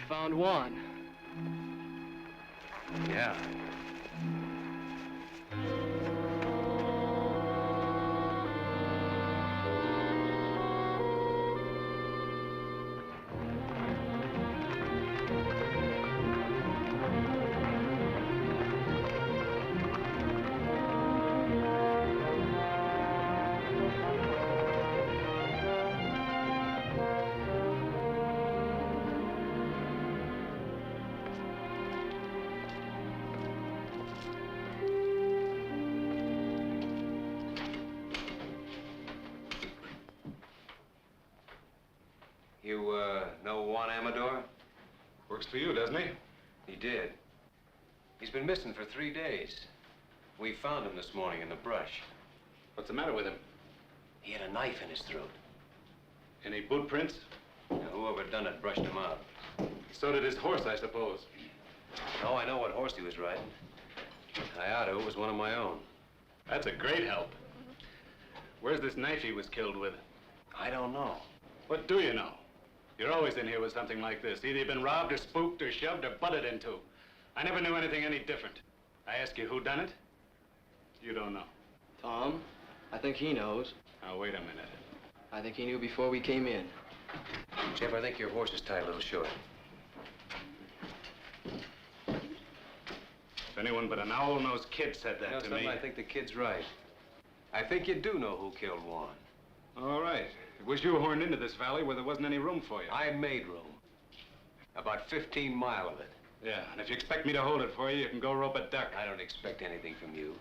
found Juan. Yeah. You, know Juan Amador? Works for you, doesn't he? He did. He's been missing for 3 days. We found him this morning in the brush. What's the matter with him? He had a knife in his throat. Any boot prints? Now, whoever done it brushed him out. So did his horse, I suppose. Oh, I know what horse he was riding. I ought to. It was one of my own. That's a great help. Where's this knife he was killed with? I don't know. What do you know? You're always in here with something like this. Either you've been robbed or spooked or shoved or butted into. I never knew anything any different. I ask you who done it? You don't know. Tom, I think he knows. Now, wait a minute. I think he knew before we came in. Jeff, I think your horse is tied a little short. If anyone but an owl-nosed kid said that to me... I think the kid's right. I think you do know who killed Juan. All right. It was you horned into this valley where there wasn't any room for you. I made room. About 15 mile of it. Yeah, and if you expect me to hold it for you, you can go rope a duck. I don't expect anything from you.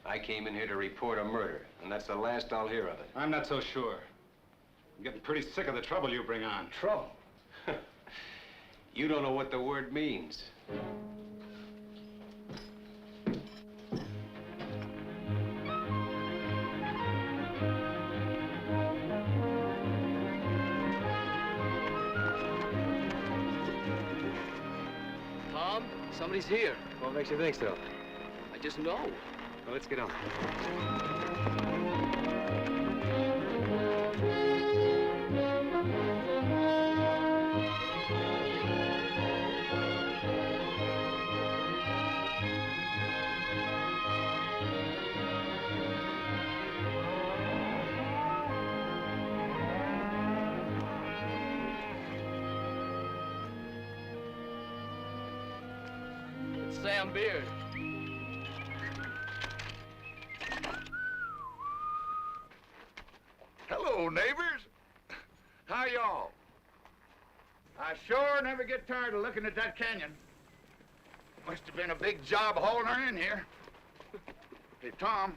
I came in here to report a murder, and that's the last I'll hear of it. I'm not so sure. I'm getting pretty sick of the trouble you bring on. Trouble? You don't know what the word means. Tom, somebody's here. What makes you think so? I just know. Well, let's get on. It's Sam Beard. Hello, neighbors. How y'all? I sure never get tired of looking at that canyon. Must have been a big job hauling her in here. Hey, Tom,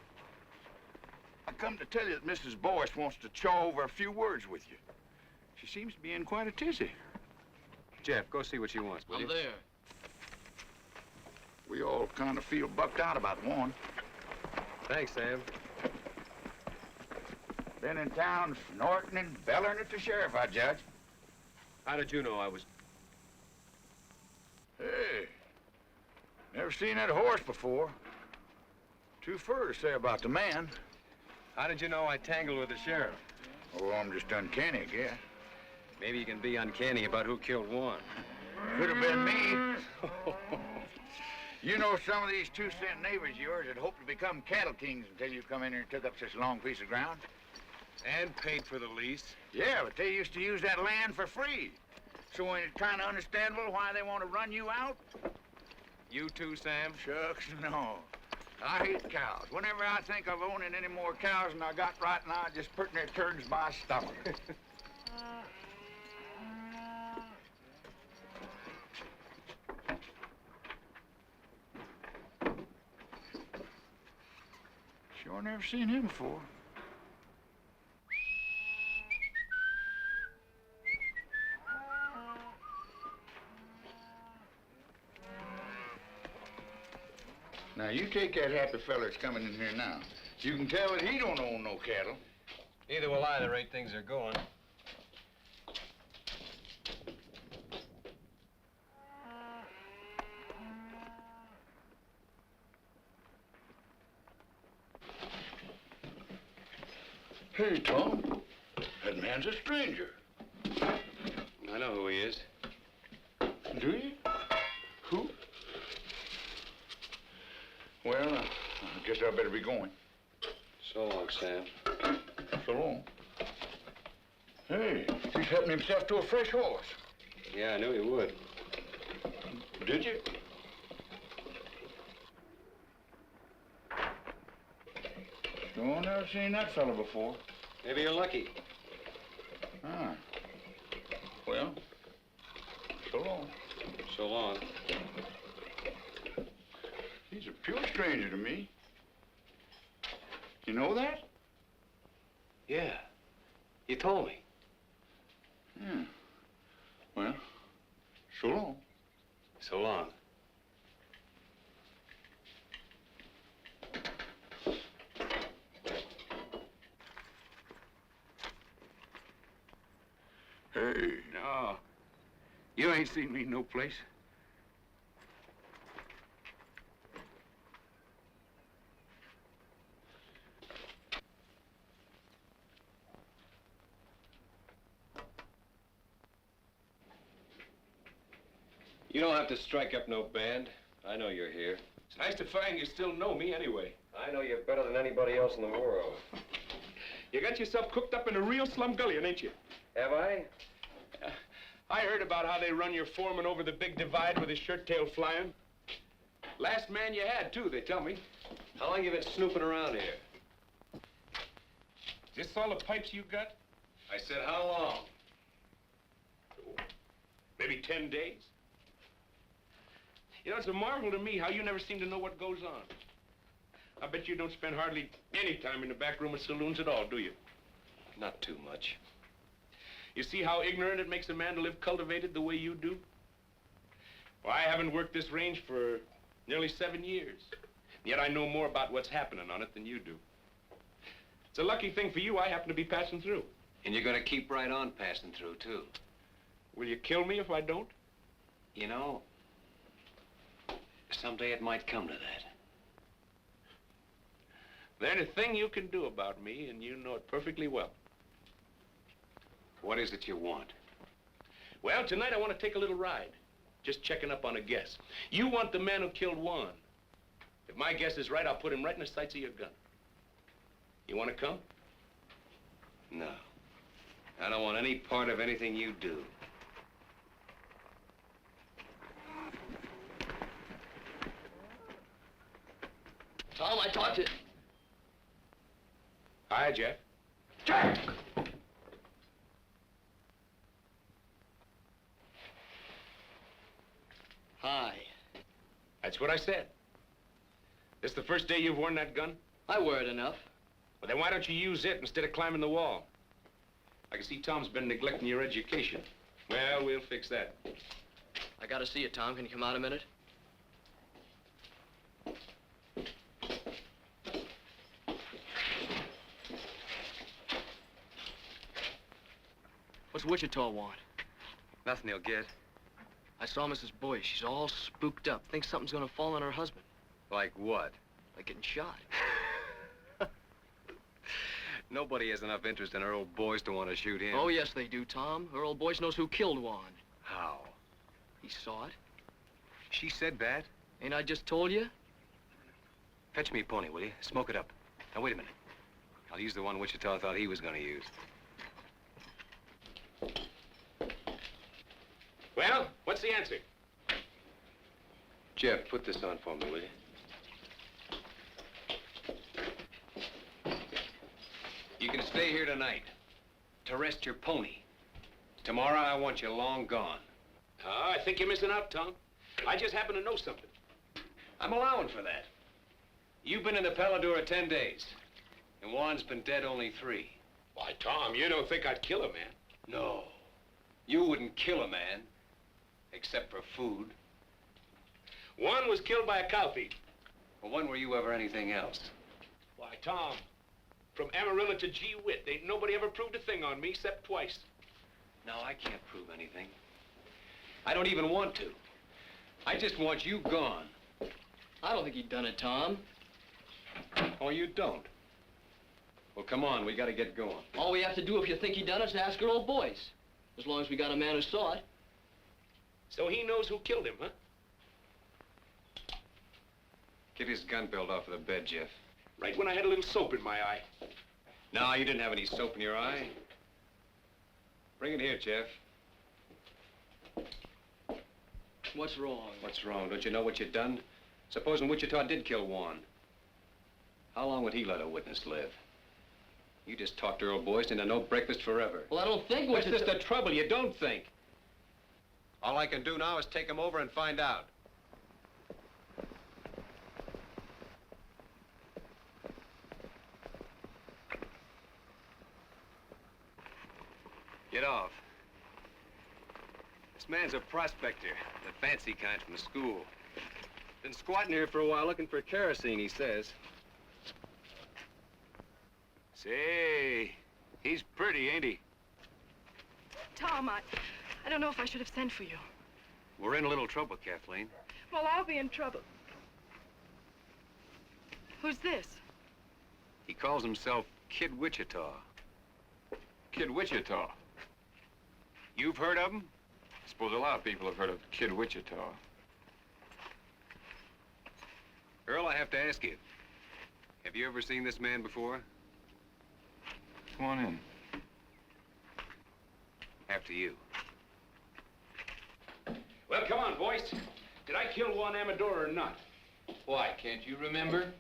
I come to tell you that Mrs. Boyce wants to chaw over a few words with you. She seems to be in quite a tizzy. Jeff, go see what she wants, will you? I'm there. We all kind of feel bucked out about one. Thanks, Sam. Been in town snorting and bellering at the sheriff, I judge. How did you know I was... Hey, never seen that horse before. Too fur to say about the man. How did you know I tangled with the sheriff? Oh, I'm just uncanny, I guess. Maybe you can be uncanny about who killed Juan. Could have been me. You know some of these 2-cent neighbors of yours that hope to become cattle kings until you come in here and took up such a long piece of ground? And paid for the lease. Yeah, but they used to use that land for free. So ain't it kind of understandable why they want to run you out? You too, Sam? Shucks, no. I hate cows. Whenever I think of owning any more cows than I got right now, it just put their turns my stomach. Sure never seen him before. Now, you take that happy fella that's coming in here now. You can tell that he don't own no cattle. Neither will I, the rate things are going. Hey, Tom. That man's a stranger. I know who he is. Do you? Who? Well, I guess I better be going. So long, Sam. So long. Hey, he's helping himself to a fresh horse. Yeah, I knew he would. Did you? Oh, never seen that fella before. Maybe you're lucky. Ah. Well, so long. So long. He's a pure stranger to me. You know that? Yeah. You told me. Yeah. Well, so long. So long. Hey. No. You ain't seen me no place. You don't have to strike up no band. I know you're here. It's nice to find you still know me anyway. I know you better than anybody else in the world. You got yourself cooked up in a real slumgullion, ain't you? Have I? I heard about how they run your foreman over the big divide with his shirt tail flying. Last man you had, too, they tell me. How long you been snooping around here? Is this all the pipes you got? I said, how long? Maybe 10 days. You know, it's a marvel to me how you never seem to know what goes on. I bet you don't spend hardly any time in the back room of saloons at all, do you? Not too much. You see how ignorant it makes a man to live cultivated the way you do? Well, I haven't worked this range for nearly 7 years. Yet I know more about what's happening on it than you do. It's a lucky thing for you I happen to be passing through. And you're gonna keep right on passing through, too. Will you kill me if I don't? You know, someday it might come to that. There's a thing you can do about me, and you know it perfectly well. What is it you want? Well, tonight I want to take a little ride. Just checking up on a guess. You want the man who killed Juan. If my guess is right, I'll put him right in the sights of your gun. You want to come? No. I don't want any part of anything you do. Tom, I talked to... Hi, Jeff. Jack! Hi. That's what I said. This the first day you've worn that gun? I wear it enough. Well, then why don't you use it instead of climbing the wall? I can see Tom's been neglecting your education. Well, we'll fix that. I gotta see you, Tom. Can you come out a minute? What's Wichita want? Nothing he'll get. I saw Mrs. Boyce. She's all spooked up. Thinks something's gonna fall on her husband. Like what? Like getting shot. Nobody has enough interest in her old boys to want to shoot him. Oh, yes, they do, Tom. Her old Boyce knows who killed Juan. How? He saw it. She said that? Ain't I just told you? Fetch me a pony, will you? Smoke it up. Now, wait a minute. I'll use the one Wichita thought he was going to use. Well, what's the answer? Jeff, put this on for me, will you? You can stay here tonight to rest your pony. Tomorrow, I want you long gone. Oh, I think you're missing out, Tom. I just happen to know something. I'm allowing for that. You've been in the Paladura 10 days, and Juan's been dead only 3. Why, Tom, you don't think I'd kill a man? No. You wouldn't kill a man, except for food. Juan was killed by a cow thief. Well, when were you ever anything else? Why, Tom, from Amarillo to Gee Whit, ain't nobody ever proved a thing on me except twice. No, I can't prove anything. I don't even want to. I just want you gone. I don't think he'd done it, Tom. Oh, you don't? Well, come on, we gotta get going. All we have to do if you think he done it is ask her old Boyce. As long as we got a man who saw it. So he knows who killed him, huh? Get his gun belt off of the bed, Jeff. Right when I had a little soap in my eye. No, you didn't have any soap in your eye. Bring it here, Jeff. What's wrong? What's wrong? Don't you know what you've done? Supposing Wichita did kill Juan. How long would he let a witness live? You just talked Earl Boyce into no breakfast forever. Well, I don't think That's just the trouble. You don't think. All I can do now is take him over and find out. Get off. This man's a prospector, the fancy kind from the school. Been squatting here for a while looking for kerosene, he says. Say, he's pretty, ain't he? Tom, I don't know if I should have sent for you. We're in a little trouble, Kathleen. Well, I'll be in trouble. Who's this? He calls himself Kid Wichita. Kid Wichita. You've heard of him? I suppose a lot of people have heard of Kid Wichita. Earl, I have to ask you. Have you ever seen this man before? Come on in. After you. Well, come on, Boyce. Did I kill Juan Amador or not? Why, can't you remember?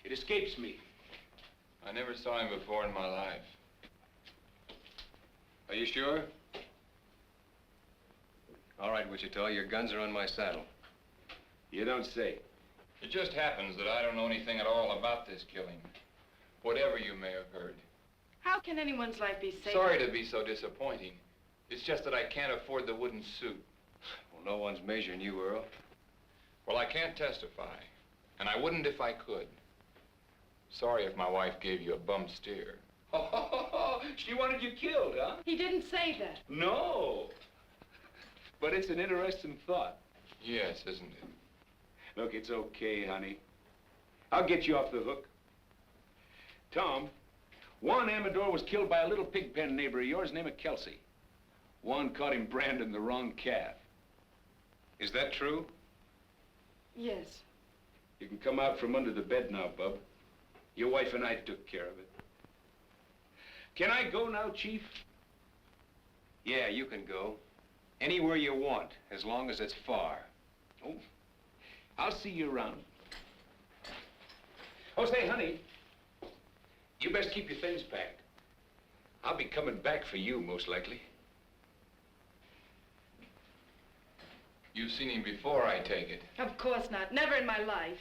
It escapes me. I never saw him before in my life. Are you sure? All right, Wichita, your guns are on my saddle. You don't say. It just happens that I don't know anything at all about this killing. Whatever you may have heard. How can anyone's life be safe? Sorry to be so disappointing. It's just that I can't afford the wooden suit. Well, no one's measuring you, Earl. Well, I can't testify, and I wouldn't if I could. Sorry if my wife gave you a bum steer. She wanted you killed, huh? He didn't say that. No. But it's an interesting thought. Yes, isn't it? Look, it's okay, honey. I'll get you off the hook. Tom, Juan Amador was killed by a little pig pen neighbor of yours named Kelsey. Juan caught him branding the wrong calf. Is that true? Yes. You can come out from under the bed now, bub. Your wife and I took care of it. Can I go now, Chief? Yeah, you can go. Anywhere you want, as long as it's far. Oh, I'll see you around. Oh, say, honey, you best keep your things packed. I'll be coming back for you, most likely. You've seen him before, I take it. Of course not. Never in my life.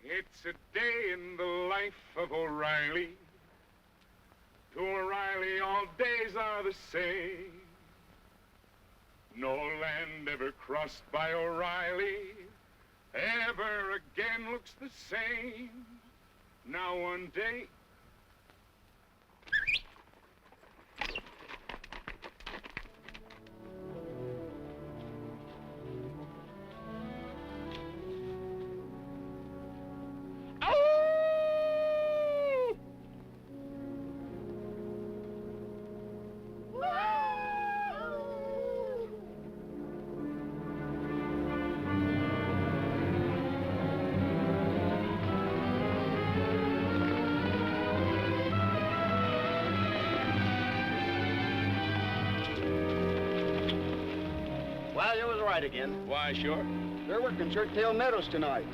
It's a day in the life of O'Reilly. To O'Reilly, all days are the same. No land ever crossed by O'Reilly ever again looks the same. Now one day... Well, you was right again. Why, sure. They're working Shirttail Meadows tonight.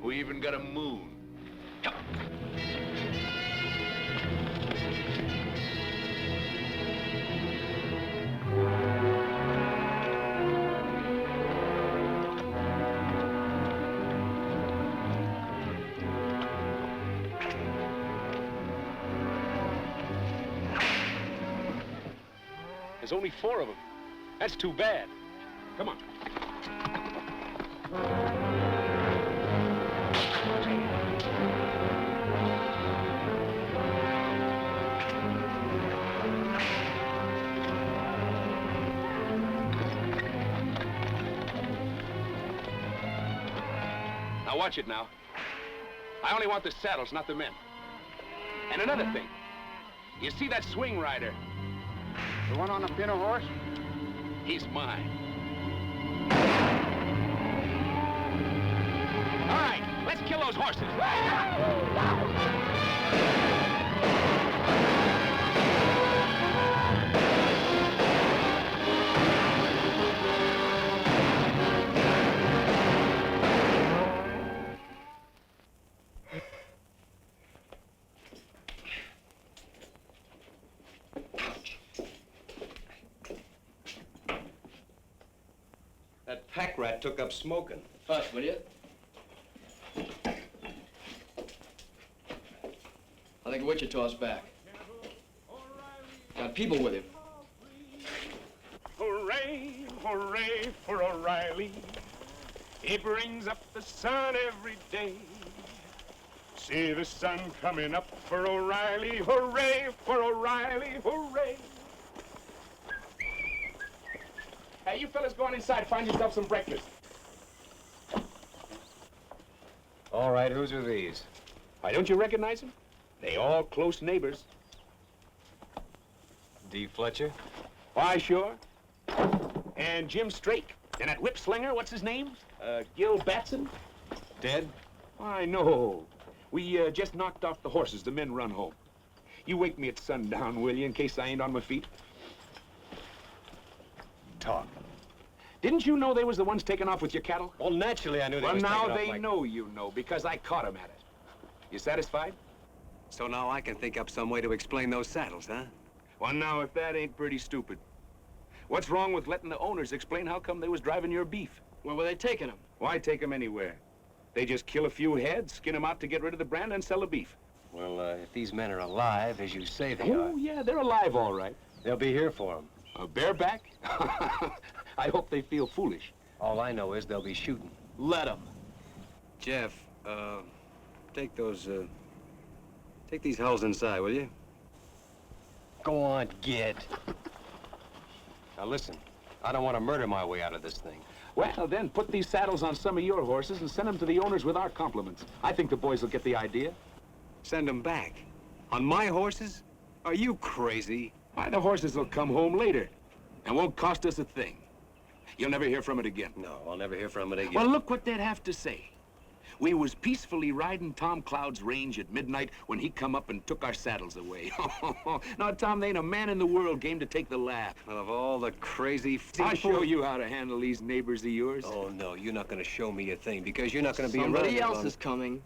We even got a moon. There's only 4 of them. That's too bad. Come on. Now watch it now. I only want the saddles, not the men. And another thing. You see that swing rider? The one on the pinto horse? He's mine. All right, let's kill those horses. That pack rat took up smoking. Hush, will you? I think Wichita's back. Got people with him. Hooray, hooray for O'Reilly. He brings up the sun every day. See the sun coming up for O'Reilly. Hooray for O'Reilly, hooray. Hey, you fellas go on inside, find yourself some breakfast. All right, whose are these? Why, don't you recognize them? They all close neighbors. D. Fletcher? Why, sure. And Jim Strake. And that whip slinger, what's his name? Gil Batson? Dead? Why, no. We just knocked off the horses. The men run home. You wake me at sundown, will you, in case I ain't on my feet? Talk. Didn't you know they was the ones taking off with your cattle? Well, naturally, I knew they Well, was now taking off they like... know you know, because I caught them at it. You satisfied? So now I can think up some way to explain those saddles, huh? Well, now, if that ain't pretty stupid. What's wrong with letting the owners explain how come they was driving your beef? Where were they taking them? Why take them anywhere? They just kill a few heads, skin them out to get rid of the brand, and sell the beef. Well, if these men are alive, as you say they Oh, are, yeah, they're alive, all right. they'll be here for them. Bareback? I hope they feel foolish. All I know is they'll be shooting. Let them. Jeff, take these hulls inside, will you? Go on, get. Now listen, I don't want to murder my way out of this thing. Well, then, put these saddles on some of your horses and send them to the owners with our compliments. I think the boys will get the idea. Send them back. On my horses? Are you crazy? Why, the horses will come home later and won't cost us a thing. You'll never hear from it again. No, I'll never hear from it again. Well, look what they'd have to say. We was peacefully riding Tom Cloud's range at midnight when he come up and took our saddles away. Now, Tom, there ain't a man in the world game to take the laugh. Well, of all the crazy... I'll show you how to handle these neighbors of yours. Oh, no, you're not going to show me a thing because you're not going to be Somebody around else is coming.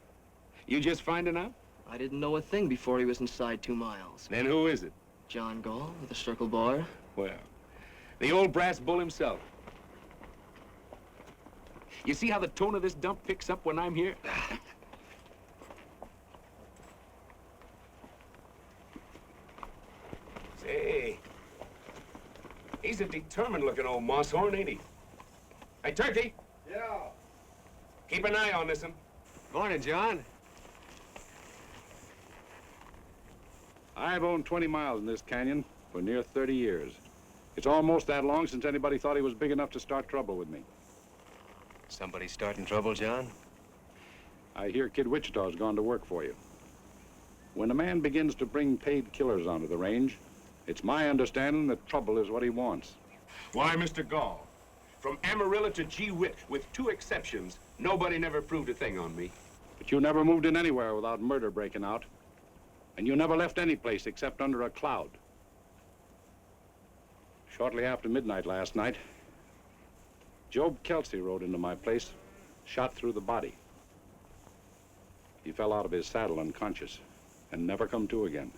You just finding out? I didn't know a thing before he was inside 2 miles. Then who is it? John Gall with the Circle Bar. Well, the old brass bull himself. You see how the tone of this dump picks up when I'm here? Say, he's a determined-looking old moss-horn, ain't he? Hey, Turkey! Yeah. Keep an eye on this one. Morning, John. I've owned 20 miles in this canyon for near 30 years. It's almost that long since anybody thought he was big enough to start trouble with me. Somebody starting trouble, John? I hear Kid Wichita's gone to work for you. When a man begins to bring paid killers onto the range, it's my understanding that trouble is what he wants. Why, Mr. Gall, from Amarillo to Gee-Whit, with 2 exceptions, nobody never proved a thing on me. But you never moved in anywhere without murder breaking out. And you never left any place except under a cloud. Shortly after midnight last night, Job Kelsey rode into my place, shot through the body. He fell out of his saddle unconscious and never come to again.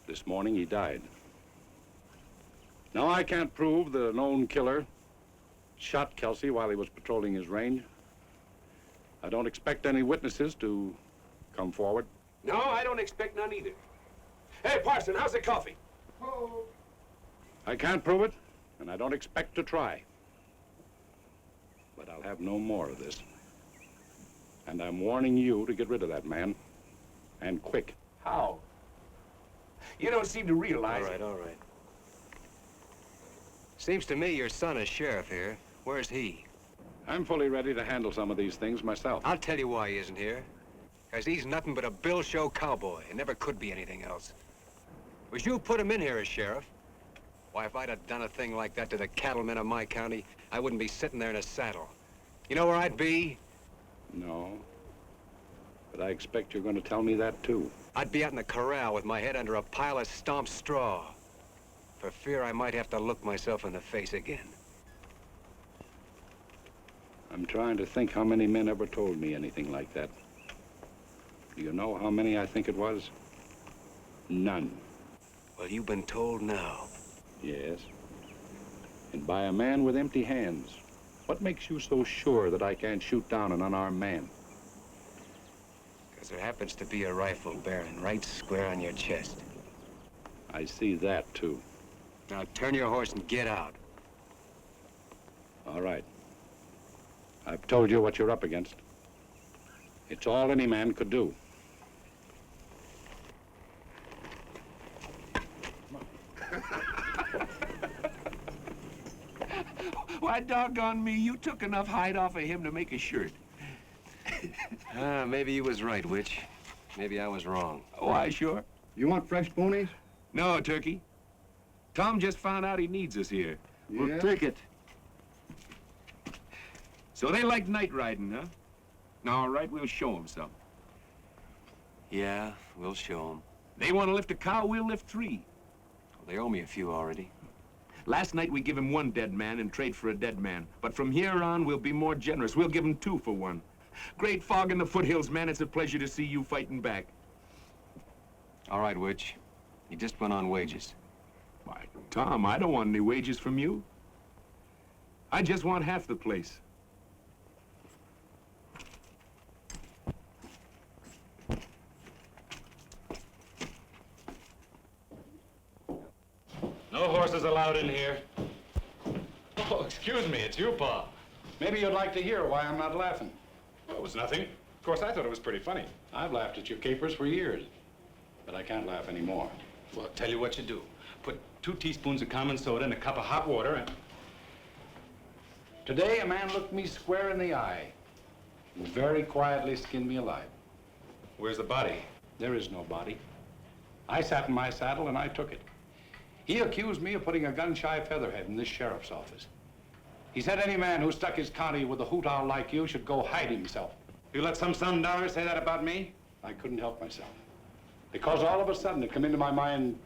This morning he died. Now I can't prove that a known killer shot Kelsey while he was patrolling his range. I don't expect any witnesses to come forward. No, I don't expect none either. Hey, Parson, how's the coffee? I can't prove it, and I don't expect to try. But I'll have no more of this. And I'm warning you to get rid of that man, and quick. How? You don't seem to realize it. All right. Seems to me your son is sheriff here. Where's he? I'm fully ready to handle some of these things myself. I'll tell you why he isn't here. Because he's nothing but a bill show cowboy and never could be anything else. Was you put him in here as sheriff? Why, if I'd have done a thing like that to the cattlemen of my county, I wouldn't be sitting there in a saddle. You know where I'd be? No. But I expect you're going to tell me that, too. I'd be out in the corral with my head under a pile of stomped straw, for fear I might have to look myself in the face again. I'm trying to think how many men ever told me anything like that. Do you know how many I think it was? None. Well, you've been told now. Yes. And by a man with empty hands. What makes you so sure that I can't shoot down an unarmed man? Because there happens to be a rifle bearing right square on your chest. I see that, too. Now turn your horse and get out. All right. I've told you what you're up against. It's all any man could do. Why, doggone me, you took enough hide off of him to make a shirt. Maybe you was right, Witch. Maybe I was wrong. Why, sure. You want fresh ponies? No, Turkey. Tom just found out he needs us here. We'll take it. So they like night riding, huh? All right, we'll show them some. Yeah, we'll show them. They want to lift a cow, we'll lift 3. They owe me a few already. Last night we give him 1 dead man and trade for a dead man. But from here on, we'll be more generous. We'll give him 2 for 1. Great fog in the foothills, man. It's a pleasure to see you fighting back. All right, Witch. You just went on wages. Why, Tom, I don't want any wages from you. I just want half the place. No horses allowed in here. Oh, excuse me, it's you, Pa. Maybe you'd like to hear why I'm not laughing. Well, it was nothing. Of course, I thought it was pretty funny. I've laughed at your capers for years, but I can't laugh anymore. Well, I'll tell you what you do. Put 2 teaspoons of common soda in a cup of hot water and... Today, a man looked me square in the eye and very quietly skinned me alive. Where's the body? There is no body. I sat in my saddle and I took it. He accused me of putting a gun-shy featherhead in this sheriff's office. He said any man who stuck his county with a hoot owl like you should go hide himself. You let some sundowner say that about me? I couldn't help myself. Because all of a sudden it come into my mind,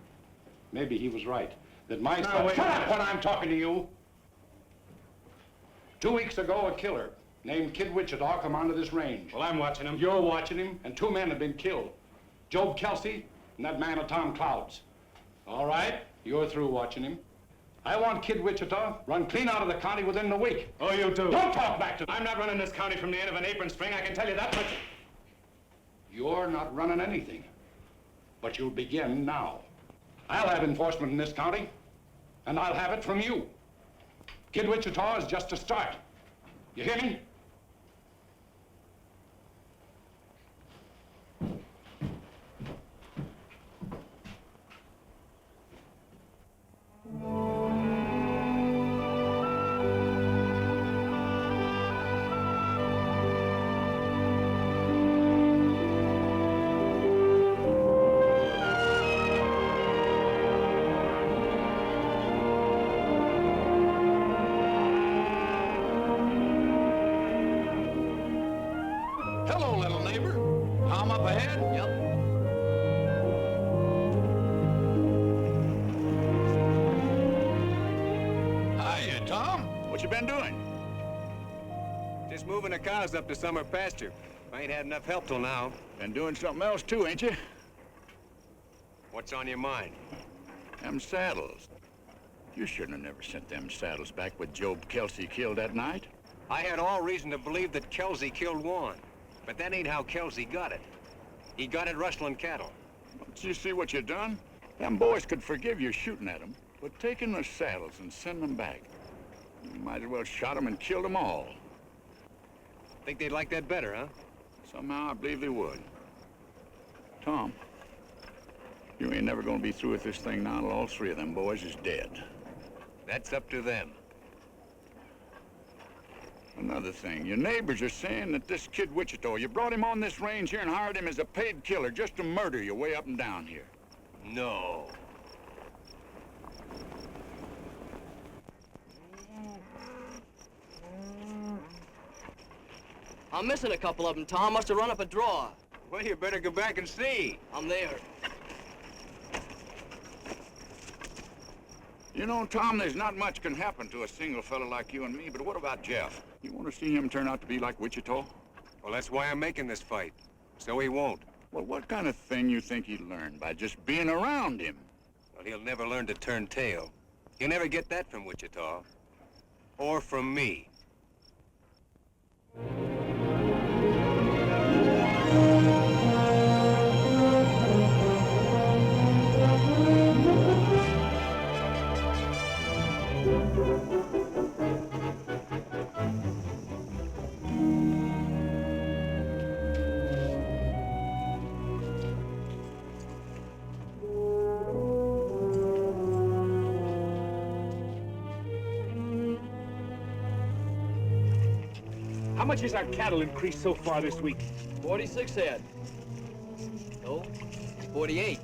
maybe he was right, that my... Now, wait a Shut up minute. when I'm talking to you! 2 weeks ago, a killer named Kid Wichita come onto this range. Well, I'm watching him. You're watching him, and 2 men have been killed. Job Kelsey and that man of Tom Cloud's. All right, you're through watching him. I want Kid Wichita run clean out of the county within the week. Oh, you do? Don't talk back to me. I'm not running this county from the end of an apron string, I can tell you that much. You're not running anything, but you'll begin now. I'll have enforcement in this county, and I'll have it from you. Kid Wichita is just a start. You hear me? Hello, little neighbor. Tom up ahead? Yep. Hiya, Tom. What you been doing? Just moving the cows up to summer pasture. I ain't had enough help till now. Been doing something else too, ain't you? What's on your mind? Them saddles. You shouldn't have never sent them saddles back with Job Kelsey killed that night. I had all reason to believe that Kelsey killed Juan. But that ain't how Kelsey got it. He got it rustling cattle. Don't you see what you done? Them boys could forgive you shooting at them, but taking the saddles and sending them back. You might as well shot them and killed them all. Think they'd like that better, huh? Somehow I believe they would. Tom, you ain't never gonna be through with this thing now till all 3 of them boys is dead. That's up to them. Another thing, your neighbors are saying that this Kid Wichita, you brought him on this range here and hired him as a paid killer just to murder you way up and down here. No. I'm missing a couple of them, Tom. Must have run up a draw. Well, you better go back and see. I'm there. You know, Tom, there's not much can happen to a single fella like you and me, but what about Jeff? You want to see him turn out to be like Wichita? Well, that's why I'm making this fight. So he won't. Well, what kind of thing you think he'd learn by just being around him? Well, he'll never learn to turn tail. He'll never get that from Wichita. Or from me. How much has our cattle increased so far this week? 46 head. No, 48.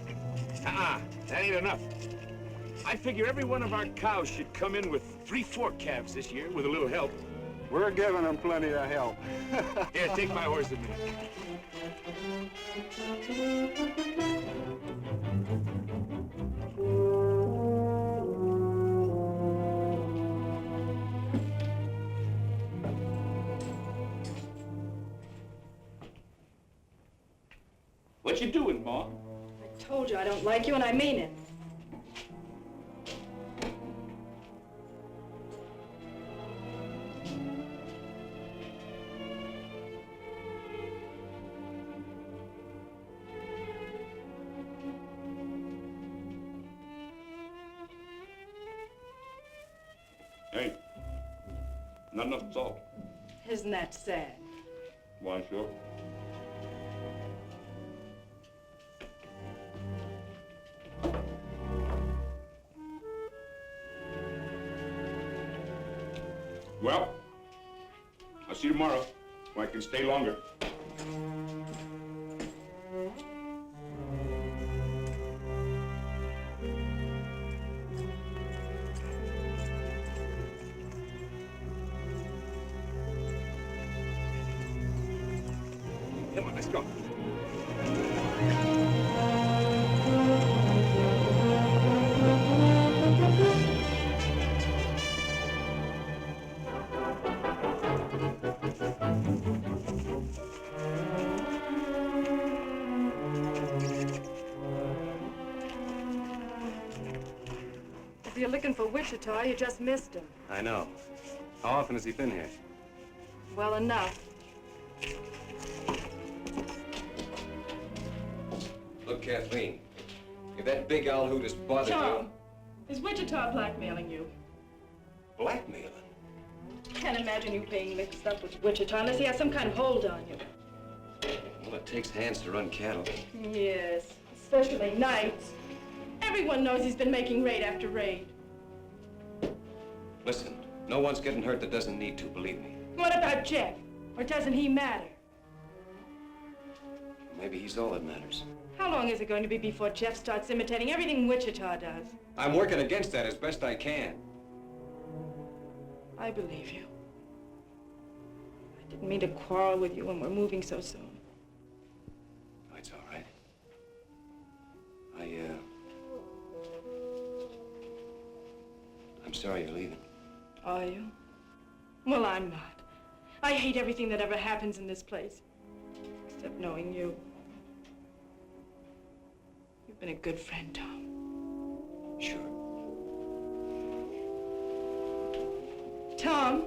That ain't enough. I figure every one of our cows should come in with 3-4 calves this year with a little help. We're giving them plenty of help. Here, take my horse with me. What you doing, Ma? I told you I don't like you, and I mean it. Hey, not enough salt. Isn't that sad? Why, sure. Well, I'll see you tomorrow, or I can stay longer. Come on, let's go. If you're looking for Wichita, you just missed him. I know. How often has he been here? Well enough. Look, Kathleen, if that big owl hoot has bothered Tom, is Wichita blackmailing you? you... Blackmailing? Can't imagine you being mixed up with Wichita unless he has some kind of hold on you. Well, it takes hands to run cattle. Yes, especially nights. Everyone knows he's been making raid after raid. Listen, no one's getting hurt that doesn't need to, believe me. What about Jeff? Or doesn't he matter? Maybe he's all that matters. How long is it going to be before Jeff starts imitating everything Wichita does? I'm working against that as best I can. I believe you. I didn't mean to quarrel with you when we're moving so soon. Oh, it's all right. I'm sorry you're leaving. Are you? Well, I'm not. I hate everything that ever happens in this place. Except knowing you. You've been a good friend, Tom. Sure. Tom?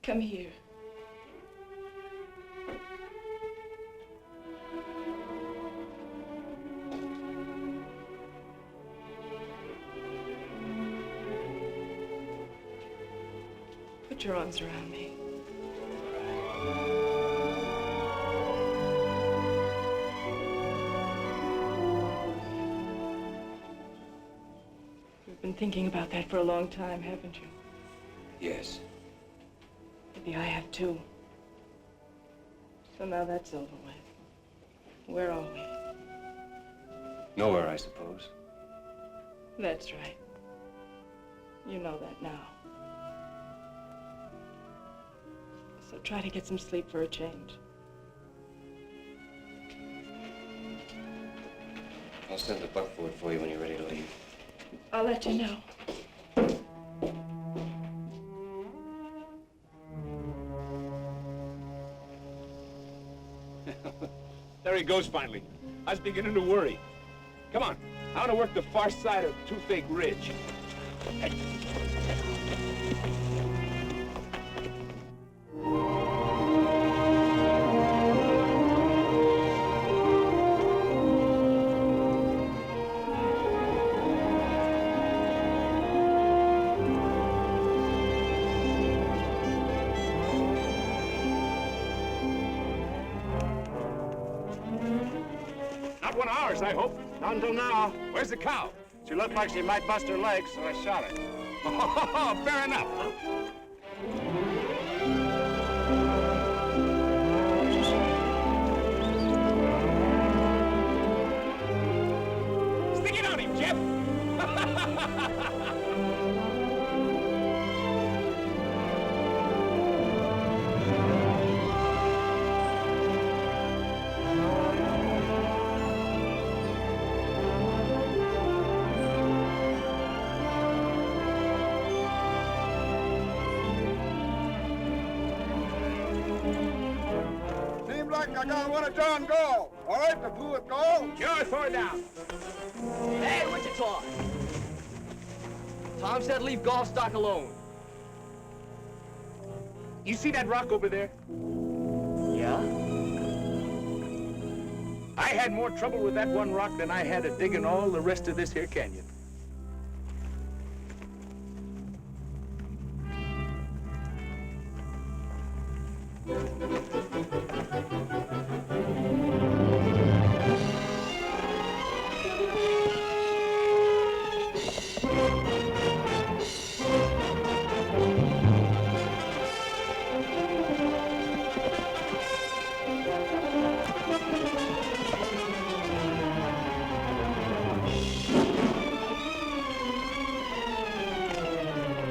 Come here. Put your arms around me. You've been thinking about that for a long time, haven't you? Yes. Maybe I have too. So now that's over with. Where are we? Nowhere, I suppose. That's right. You know that now. So try to get some sleep for a change. I'll send the buckboard for you when you're ready to leave. I'll let you know. There he goes finally. I was beginning to worry. Come on, I want to work the far side of Toothache Ridge. Not one of ours, I hope. Not until now. Where's the cow? She looked like she might bust her legs, so I shot her. Oh, fair enough. Stick it on him, Jeff. Seems like I got one of John Gall. All right, the blue at Gall. Sure, throw it down. Hey, Wichita! Tom said leave golf stock alone. You see that rock over there? Yeah? I had more trouble with that one rock than I had at digging all the rest of this here canyon.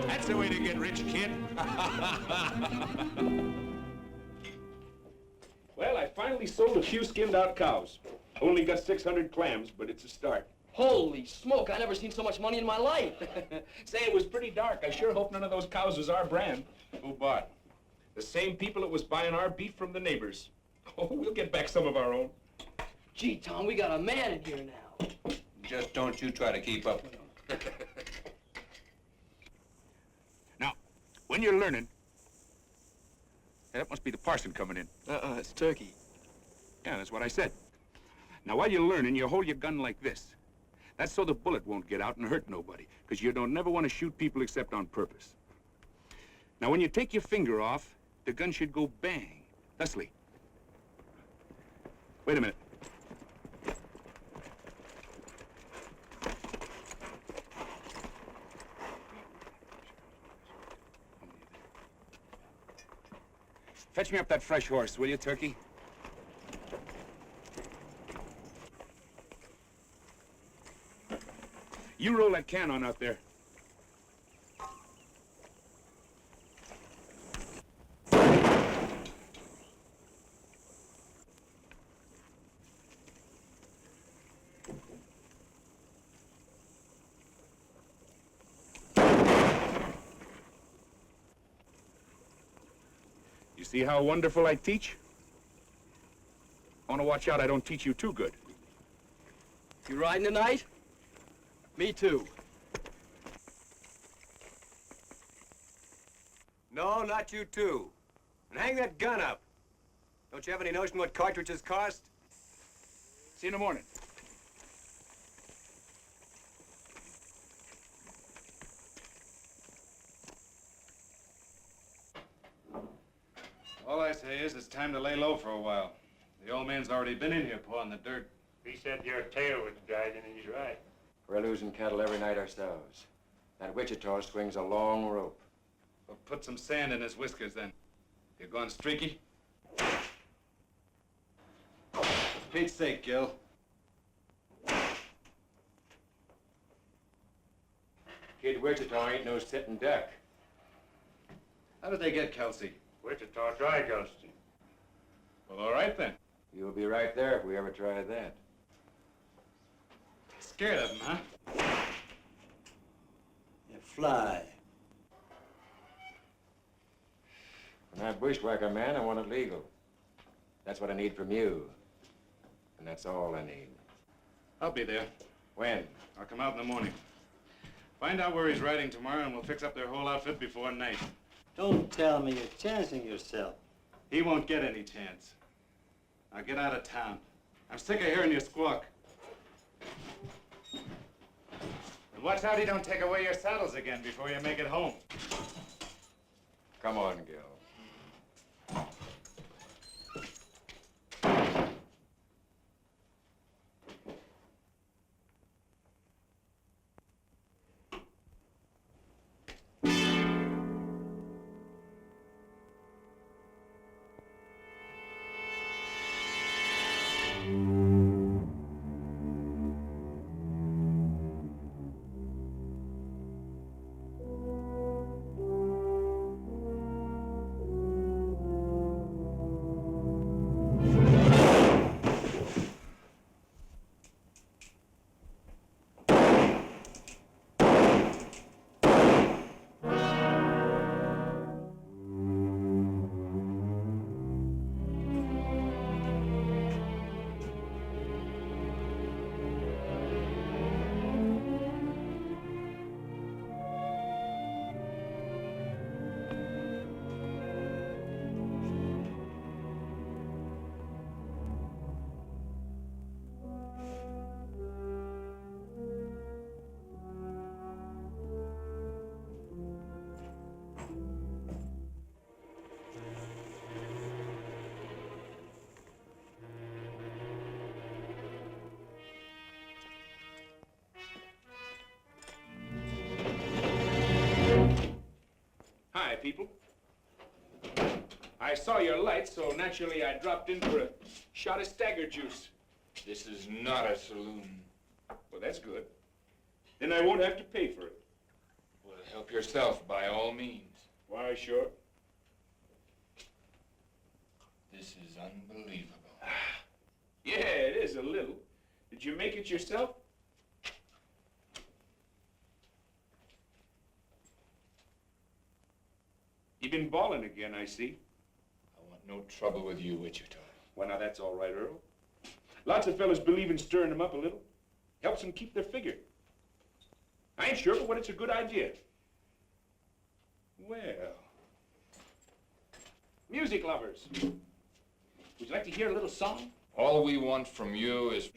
That's the way to get rich, kid. Well, I finally sold a few skinned-out cows. Only got 600 clams, but it's a start. Holy smoke, I never seen so much money in my life. Say, it was pretty dark. I sure hope none of those cows was our brand. Who bought? The same people that was buying our beef from the neighbors. Oh, we'll get back some of our own. Gee, Tom, we got a man in here now. Just don't you try to keep up with them. Now, when you're learning... That must be the parson coming in. It's Turkey. Yeah, that's what I said. Now, while you're learning, you hold your gun like this. That's so the bullet won't get out and hurt nobody, because you don't never want to shoot people except on purpose. Now, when you take your finger off, the gun should go bang, thusly. Wait a minute. Fetch me up that fresh horse, will you, Turkey? You roll that can on out there. You see how wonderful I teach? I want to watch out I don't teach you too good. You riding tonight? Me too. No, not you too. And hang that gun up. Don't you have any notion what cartridges cost? See you in the morning. All I say is it's time to lay low for a while. The old man's already been in here pawing the dirt. He said your tail was dried, and he's right. We're losing cattle every night ourselves. That Wichita swings a long rope. Well, put some sand in his whiskers, then. You going streaky? Pete's sake, Gil. Kid Wichita ain't no sitting duck. How did they get Kelsey? Wichita dry ghosting. Well, all right then. You'll be right there if we ever try that. Scared of him, huh? You fly. When I bushwhack a man, I want it legal. That's what I need from you. And that's all I need. I'll be there. When? I'll come out in the morning. Find out where he's riding tomorrow, and we'll fix up their whole outfit before night. Don't tell me you're chancing yourself. He won't get any chance. Now get out of town. I'm sick of hearing you squawk. And watch out he don't take away your saddles again before you make it home. Come on, Gil. Hi, people. I saw your light, so naturally I dropped in for a shot of stagger juice. This is not a saloon. Well, that's good. Then I won't have to pay for it. Well, help yourself by all means. Why, sure. This is unbelievable. Yeah, it is a little. Did you make it yourself? You've been balling again, I see. I want no trouble with you, Wichita. Well, now, that's all right, Earl. Lots of fellas believe in stirring them up a little. Helps them keep their figure. I ain't sure, but what it's a good idea. Well, music lovers. Would you like to hear a little song? All we want from you is...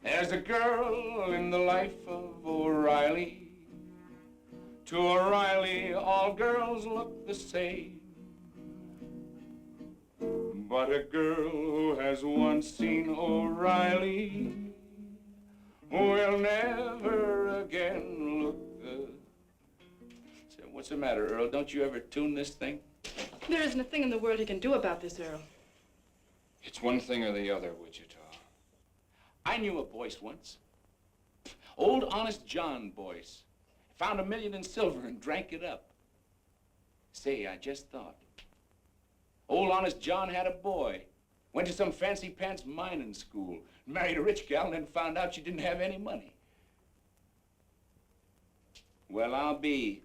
There's a girl in the life of O'Reilly. To O'Reilly, all girls look the same. But a girl who has once seen O'Reilly will never again look the... So what's the matter, Earl? Don't you ever tune this thing? There isn't a thing in the world he can do about this, Earl. It's one thing or the other, Wichita. I knew a Boyce once. Old Honest John Boyce. Found $1 million in silver and drank it up. Say, I just thought. Old Honest John had a boy. Went to some fancy pants mining school. Married a rich gal and then found out she didn't have any money. Well, I'll be.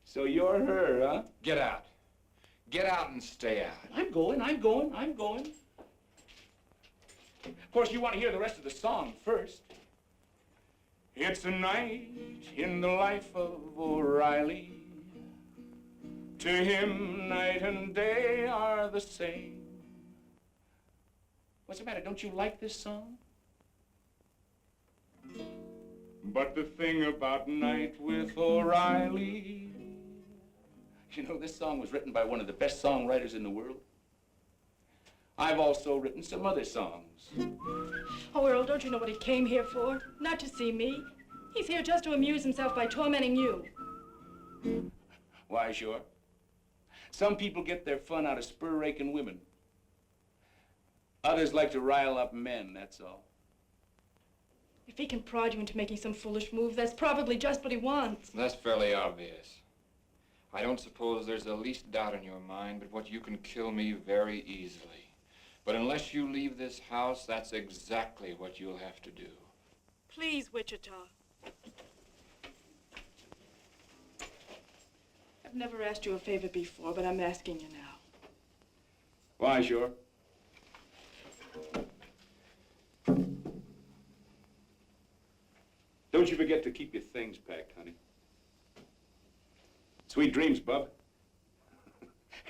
So you're her, huh? Get out. Get out and stay out. I'm going. Of course, you want to hear the rest of the song first. It's a night in the life of O'Reilly. To him, night and day are the same. What's the matter? Don't you like this song? But the thing about Night with O'Reilly, you know, this song was written by one of the best songwriters in the world. I've also written some other songs. Oh, Earl, don't you know what he came here for? Not to see me. He's here just to amuse himself by tormenting you. Why, sure. Some people get their fun out of spur-raking women. Others like to rile up men, that's all. If he can prod you into making some foolish move, that's probably just what he wants. That's fairly obvious. I don't suppose there's the least doubt in your mind but what you can kill me very easily. But unless you leave this house, that's exactly what you'll have to do. Please, Wichita. I've never asked you a favor before, but I'm asking you now. Why, sure. Don't you forget to keep your things packed, honey. Sweet dreams, bub.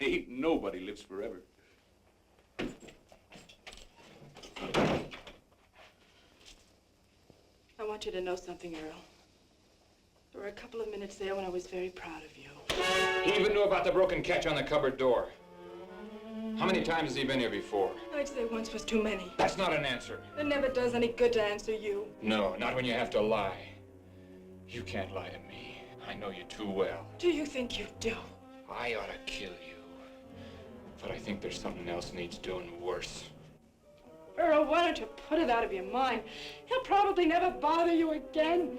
Ain't nobody lives forever. I want you to know something, Earl. There were a couple of minutes there when I was very proud of you. He even knew about the broken catch on the cupboard door. How many times has he been here before? I'd say once was too many. That's not an answer. It never does any good to answer you. No, not when you have to lie. You can't lie to me. I know you too well. Do you think you do? I ought to kill you. But I think there's something else needs doing worse. Earl, why don't you put it out of your mind? He'll probably never bother you again.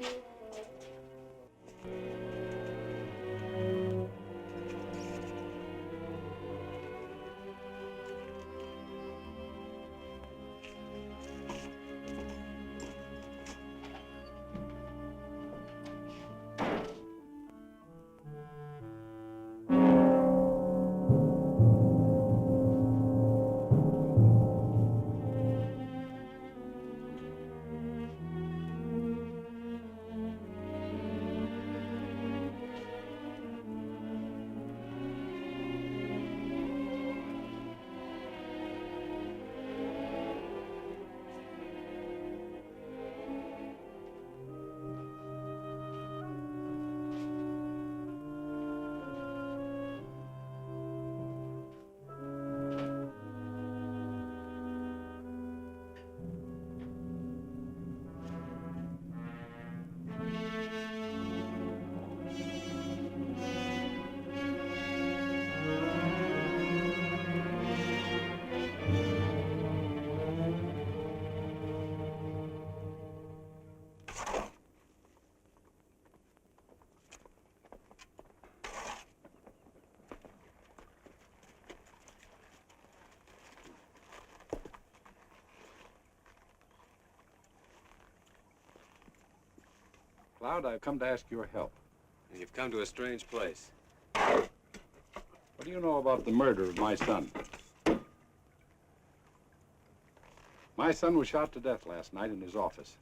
Cloud, I've come to ask your help. You've come to a strange place. What do you know about the murder of my son? My son was shot to death last night in his office.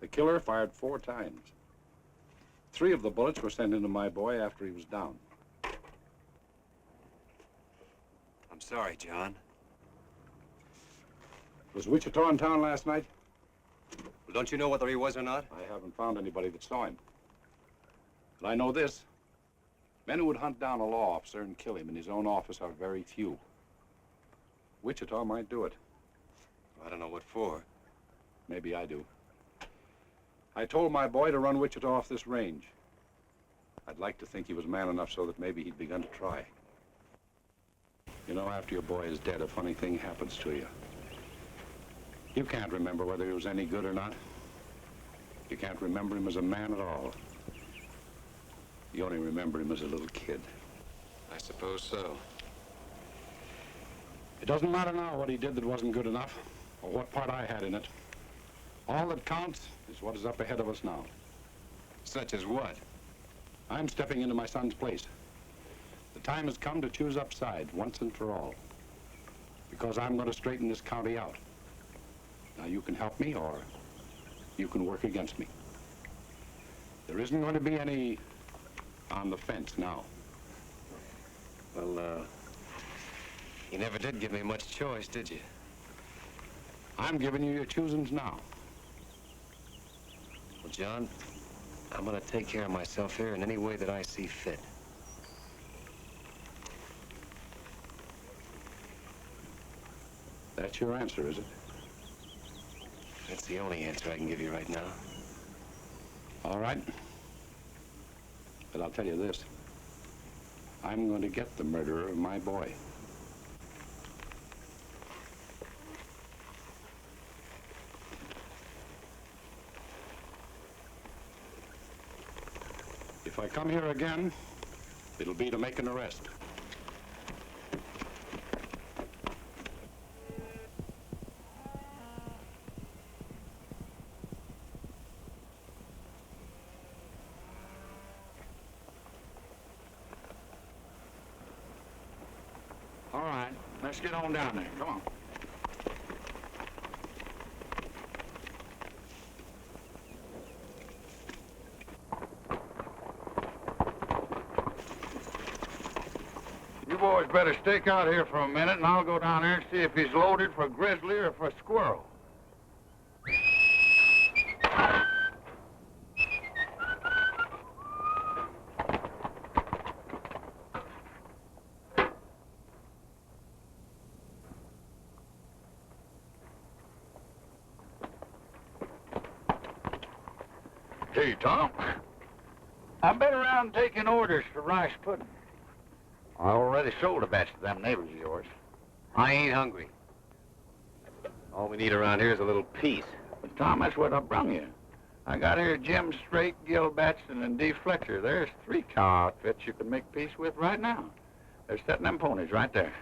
The killer fired 4 times. 3 of the bullets were sent into my boy after he was down. I'm sorry, John. Was Wichita in town last night? Well, don't you know whether he was or not? I haven't found anybody that saw him. But I know this. Men who would hunt down a law officer and kill him in his own office are very few. Wichita might do it. I don't know what for. Maybe I do. I told my boy to run Wichita off this range. I'd like to think he was man enough so that maybe he'd begun to try. You know, after your boy is dead, a funny thing happens to you. You can't remember whether he was any good or not. You can't remember him as a man at all. You only remember him as a little kid. I suppose so. It doesn't matter now what he did that wasn't good enough, or what part I had in it. All that counts is what is up ahead of us now. Such as what? I'm stepping into my son's place. The time has come to choose upside once and for all. Because I'm going to straighten this county out. Now, you can help me, or you can work against me. There isn't going to be any on the fence now. Well, you never did give me much choice, did you? I'm giving you your choosings now. Well, John, I'm gonna take care of myself here in any way that I see fit. That's your answer, is it? That's the only answer I can give you right now. All right. But I'll tell you this. I'm going to get the murderer of my boy. If I come here again, it'll be to make an arrest. All right, let's get on down there. Come on. You boys better stake out here for a minute, and I'll go down there and see if he's loaded for grizzly or for squirrel. Hey, Tom. I've been around taking orders for rice pudding. I already sold a batch to them neighbors of yours. I ain't hungry. All we need around here is a little peace. But, Tom, that's what I brung you. I got here Jim Straight, Gil Batson, and Dee Fletcher. There's 3 cow outfits you can make peace with right now. They're setting them ponies right there.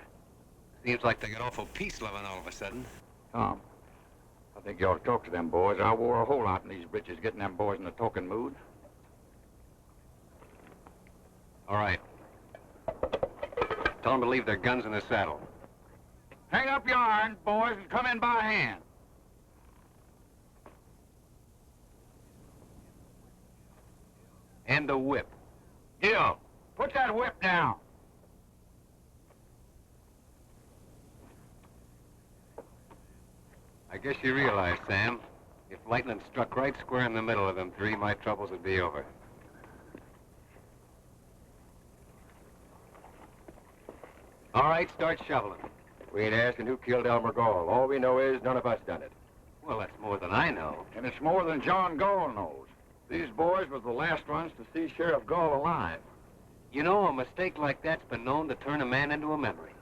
Seems like they got awful peace-loving all of a sudden. Tom, I think you ought to talk to them boys. I wore a whole lot in these britches getting them boys in a talking mood. All right. Tell them to leave their guns in the saddle. Hang up your irons, boys, and come in by hand. And the whip. Gil, put that whip down. I guess you realize, Sam, if lightning struck right square in the middle of them 3, my troubles would be over. All right, start shoveling. We ain't asking who killed Elmer Gall. All we know is none of us done it. Well, that's more than I know. And it's more than John Gall knows. These boys were the last ones to see Sheriff Gall alive. You know, a mistake like that's been known to turn a man into a memory.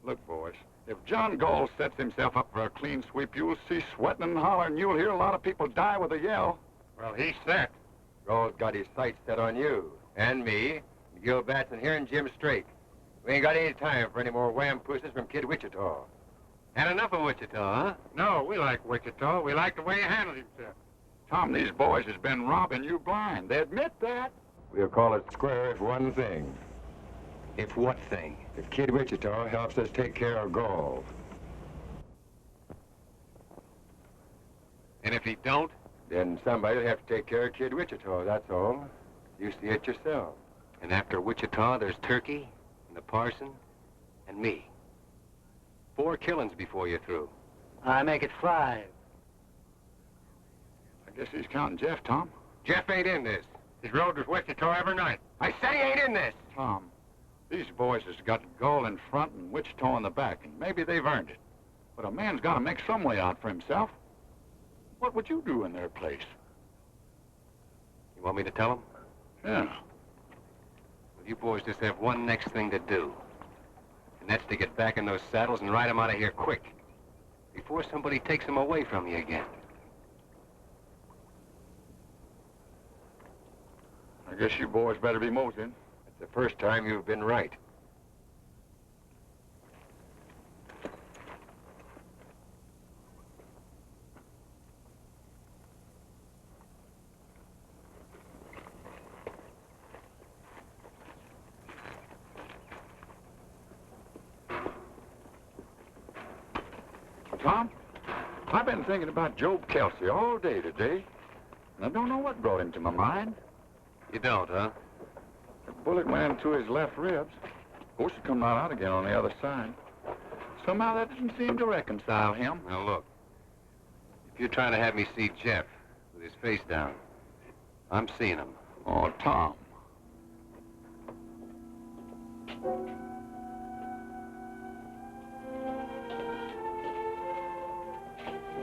Look, boys, if John Gall sets himself up for a clean sweep, you'll see sweating and hollering. You'll hear a lot of people die with a yell. Well, he's set. Gall's got his sights set on you, and me, and Gil Batson here, and Jim Straight. We ain't got any time for any more wham pusses from Kid Wichita. Had enough of Wichita, huh? No, we like Wichita. We like the way he handled himself. Tom, these boys has been robbing you blind. They admit that. We'll call it square if one thing. If what thing? If Kid Wichita helps us take care of Gall. And if he don't? Then somebody'll have to take care of Kid Wichita, that's all. You see it yourself. And after Wichita, there's Turkey, and the parson, and me. 4 killings before you're through. I make it 5. I guess he's counting Jeff, Tom. Jeff ain't in this. He's rode with Wichita every night. I say he ain't in this. Tom, these boys has got Gall in front and Wichita in the back, and maybe they've earned it. But a man's got to make some way out for himself. What would you do in their place? You want me to tell them? Yeah. Well, you boys just have one next thing to do. And that's to get back in those saddles and ride them out of here quick. Before somebody takes them away from you again. I guess you boys better be moseying. It's the first time you've been right. Tom, I've been thinking about Job Kelsey all day today, and I don't know what brought him to my mind. You don't, huh? The bullet went into his left ribs. Of course, it come right out again on the other side. Somehow that didn't seem to reconcile him. Now, look. If you're trying to have me see Jeff with his face down, I'm seeing him. Oh, Tom.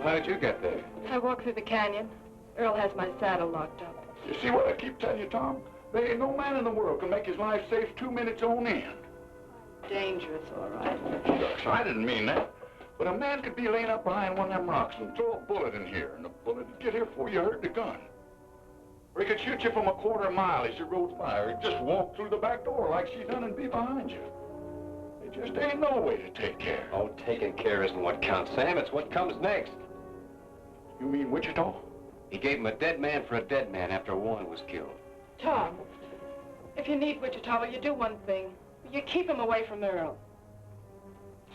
How did you get there? I walked through the canyon. Earl has my saddle locked up. You see what I keep telling you, Tom? There ain't no man in the world can make his life safe 2 minutes on end. Dangerous, all right. Shucks, I didn't mean that. But a man could be laying up behind one of them rocks and throw a bullet in here, and the bullet would get here before you heard the gun. Or he could shoot you from a quarter mile as you rode by, or he'd just walk through the back door like she done and be behind you. There just ain't no way to take care. Oh, taking care isn't what counts, Sam. It's what comes next. You mean Wichita? He gave him a dead man for a dead man after Warren was killed. Tom, if you need Wichita, will you do one thing? Will you keep him away from Earl?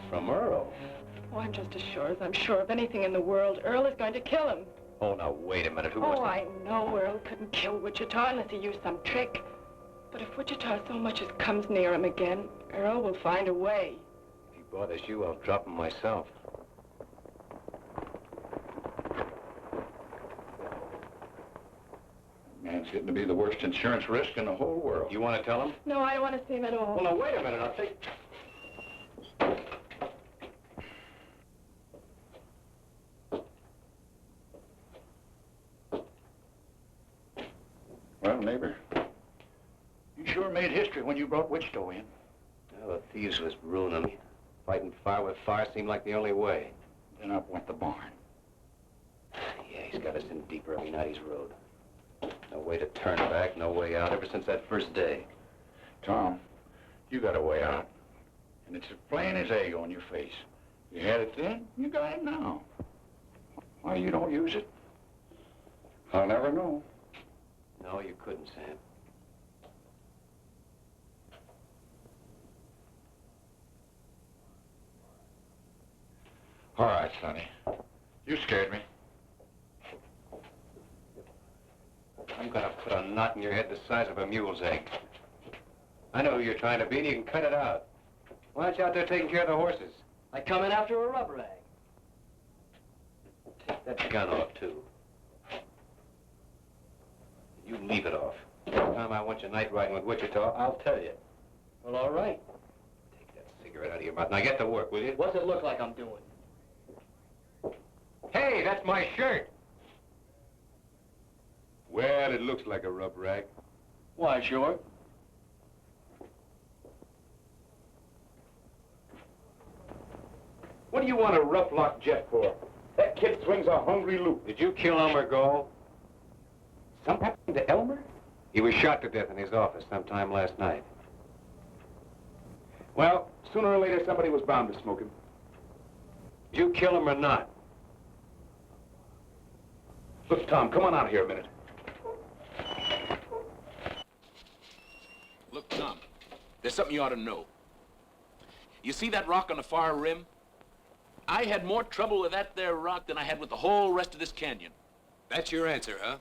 From Earl? Oh, I'm just as sure as I'm sure of anything in the world. Earl is going to kill him. Oh, now, wait a minute. Who was Oh, it? I know Earl couldn't kill Wichita unless he used some trick. But if Wichita so much as comes near him again, Earl will find a way. If he bothers you, I'll drop him myself. Man's getting to be the worst insurance risk in the whole world. You want to tell him? No, I don't want to see him at all. Well, now, wait a minute. I'll take... Well, neighbor, you sure made history when you brought Wichita in. Well, the thieves was ruining me. Fighting fire with fire seemed like the only way. Then up went the barn. Yeah, he's got us in deeper every night he's rode. No way to turn back, no way out, ever since that first day. Tom, you got a way out. And it's as plain as egg on your face. You had it then, you got it now. Why you don't use it? I'll never know. No, you couldn't, Sam. All right, Sonny. You scared me. I'm gonna put a knot in your head the size of a mule's egg. I know who you're trying to be, and you can cut it out. Why aren't you out there taking care of the horses? I come in after a rub rag. Take that gun off, too. You leave it off. Next time I want you night riding with Wichita, I'll tell you. Well, all right. Take that cigarette out of your mouth. Now get to work, will you? What's it look like I'm doing? Hey, that's my shirt. Well, it looks like a rub rag. Why, sure. What do you want a rough lock jet for? That kid swings a hungry loop. Did you kill Elmer Gold? Something happened to Elmer? He was shot to death in his office sometime last night. Well, sooner or later, somebody was bound to smoke him. Did you kill him or not? Look, Tom, come on out here a minute. Look, Tom, there's something you ought to know. You see that rock on the far rim? I had more trouble with that there rock than I had with the whole rest of this canyon. That's your answer, huh?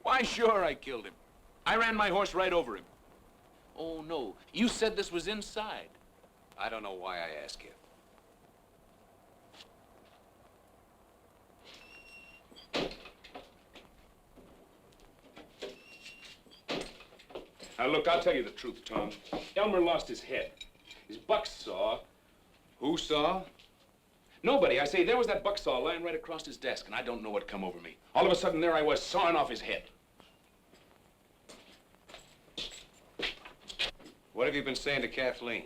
Why, sure, I killed him. I ran my horse right over him. Oh, no, you said this was inside. I don't know why I ask you. Now, look, I'll tell you the truth, Tom. Elmer lost his head. His buck saw. Who saw? Nobody. I say, there was that buck saw lying right across his desk, and I don't know what come over me. All of a sudden, there I was, sawing off his head. What have you been saying to Kathleen?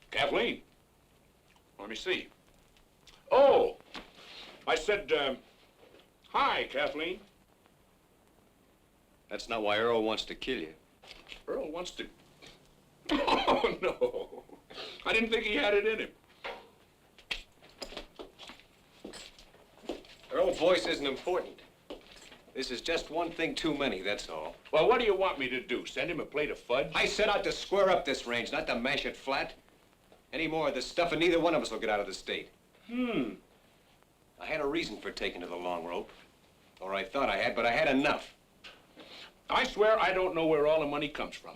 Kathleen? Let me see. Oh! I said, hi, Kathleen. That's not why Earl wants to kill you. Earl wants to... Oh, no. I didn't think he had it in him. Earl's voice isn't important. This is just one thing too many, that's all. Well, what do you want me to do? Send him a plate of fudge? I set out to square up this range, not to mash it flat. Any more of this stuff and neither one of us will get out of the state. I had a reason for taking to the long rope. Or I thought I had, but I had enough. I swear I don't know where all the money comes from.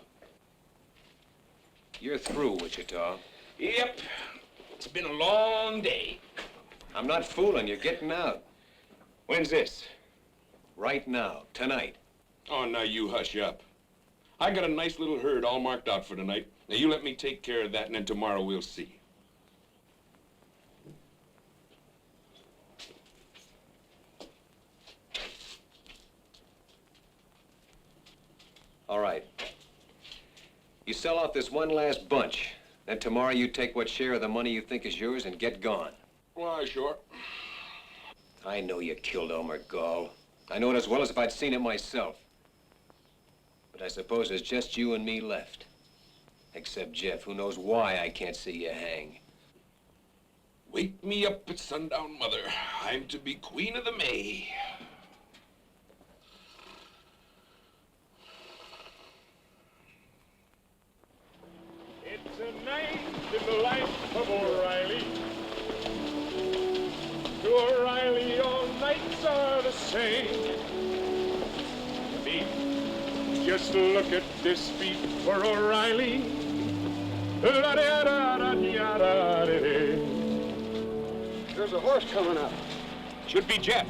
You're through, Wichita. Yep. It's been a long day. I'm not fooling you. Getting out. When's this? Right now. Tonight. Oh, now you hush up. I got a nice little herd all marked out for tonight. Now you let me take care of that, and then tomorrow we'll see. All right. You sell out this one last bunch. Then tomorrow you take what share of the money you think is yours and get gone. Why, sure. I know you killed Elmer Gall. I know it as well as if I'd seen it myself. But I suppose there's just you and me left. Except Jeff, who knows why I can't see you hang. Wake me up at sundown, Mother. I'm to be Queen of the May. It's a night in the life of O'Reilly. To O'Reilly, all nights are the same. Beat, just look at this beat for O'Reilly. There's a horse coming up. Should be Jeff.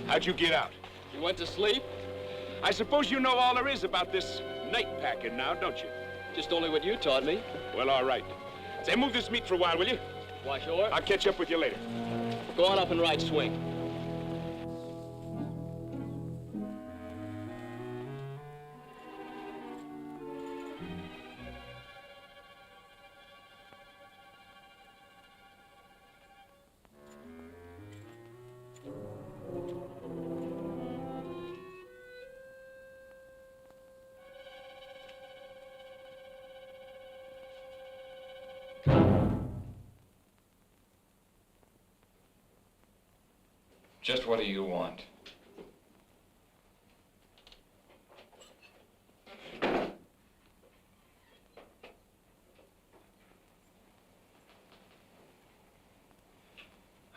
How'd you get out? You went to sleep? I suppose you know all there is about this night packing now, don't you? Just only what you taught me. Well, all right. Say, move this meat for a while, will you? Why, sure. I'll catch up with you later. Go on up and ride swing. Just what do you want?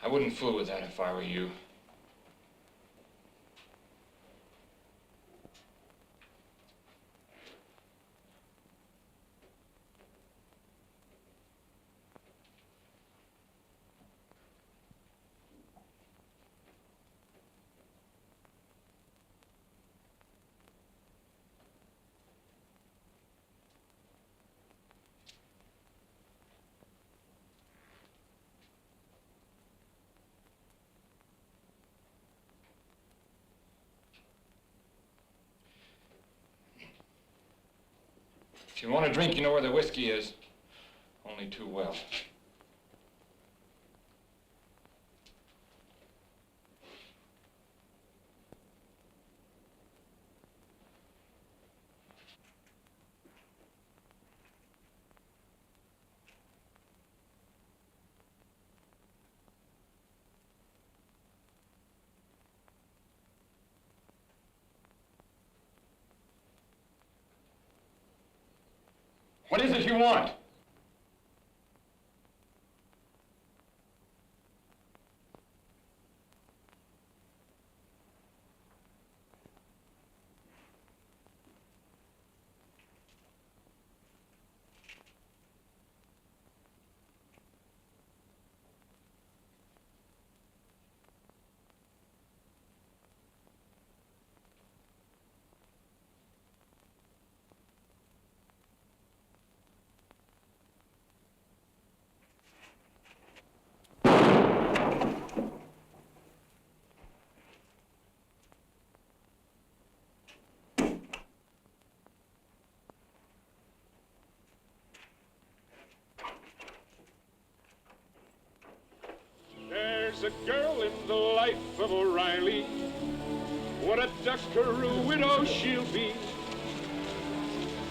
I wouldn't fool with that if I were you. If you want a drink, you know where the whiskey is. Only too well. What is it you want? There's a girl in the life of O'Reilly. What a duckaroo widow she'll be.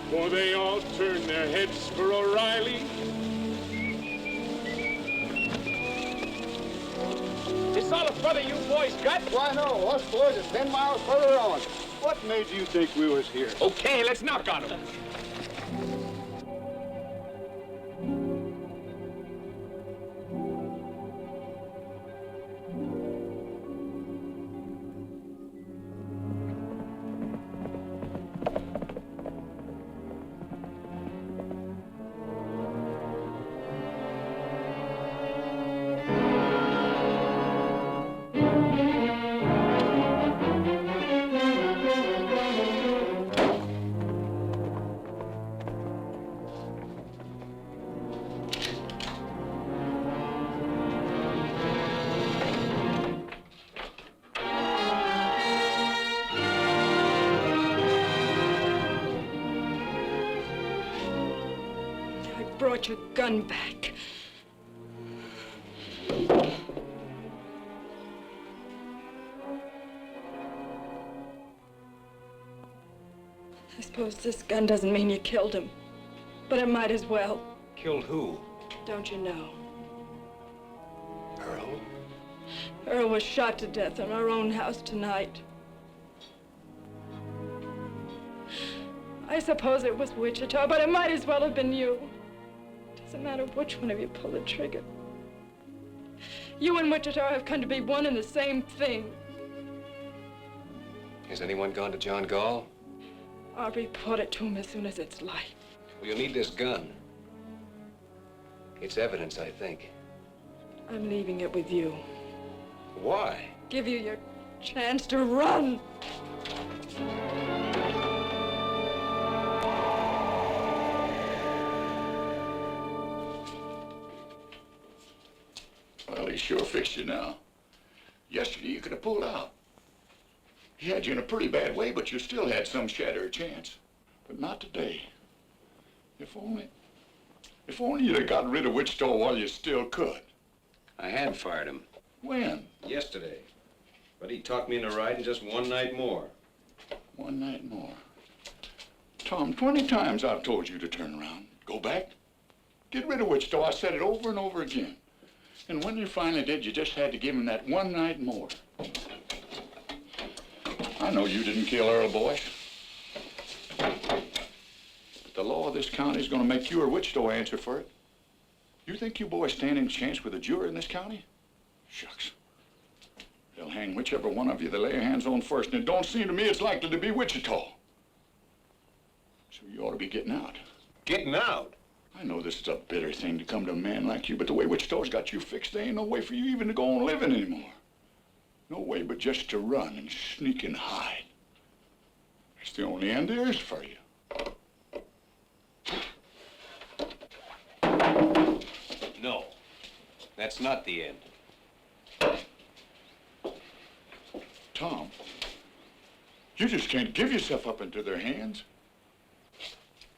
For they all turn their heads for O'Reilly. Is all the further you boys got? Why, no. Us boys are 10 miles further on. What made you think we was here? Okay, let's knock on them. brought your gun back. I suppose this gun doesn't mean you killed him, but it might as well. Killed who? Don't you know? Earl? Earl was shot to death in our own house tonight. I suppose it was Wichita, but it might as well have been you. Doesn't matter which one of you pulled the trigger. You and Wichita have come to be one and the same thing. Has anyone gone to John Gall? I'll report it to him as soon as it's light. Well, you'll need this gun. It's evidence, I think. I'm leaving it with you. Why? Give you your chance to run. Well, he sure fixed you now. Yesterday you could have pulled out. He had you in a pretty bad way, but you still had some shadow of chance. But not today. If only you'd have got rid of Wichita while you still could. I had fired him. When? Yesterday. But he talked me into riding just one night more. One night more. Tom, 20 times I've told you to turn around. Go back. Get rid of Wichita. I said it over and over again. And when you finally did, you just had to give him that one night more. I know you didn't kill Earl, boys. But the law of this county is going to make you or Wichita answer for it. You think you boys stand any chance with a jury in this county? Shucks. They'll hang whichever one of you they lay your hands on first, and it don't seem to me it's likely to be Wichita. So you ought to be getting out. Getting out? I know this is a bitter thing to come to a man like you, but the way Wichita's got you fixed, there ain't no way for you even to go on living anymore. No way but just to run and sneak and hide. That's the only end there is for you. No. That's not the end. Tom, you just can't give yourself up into their hands.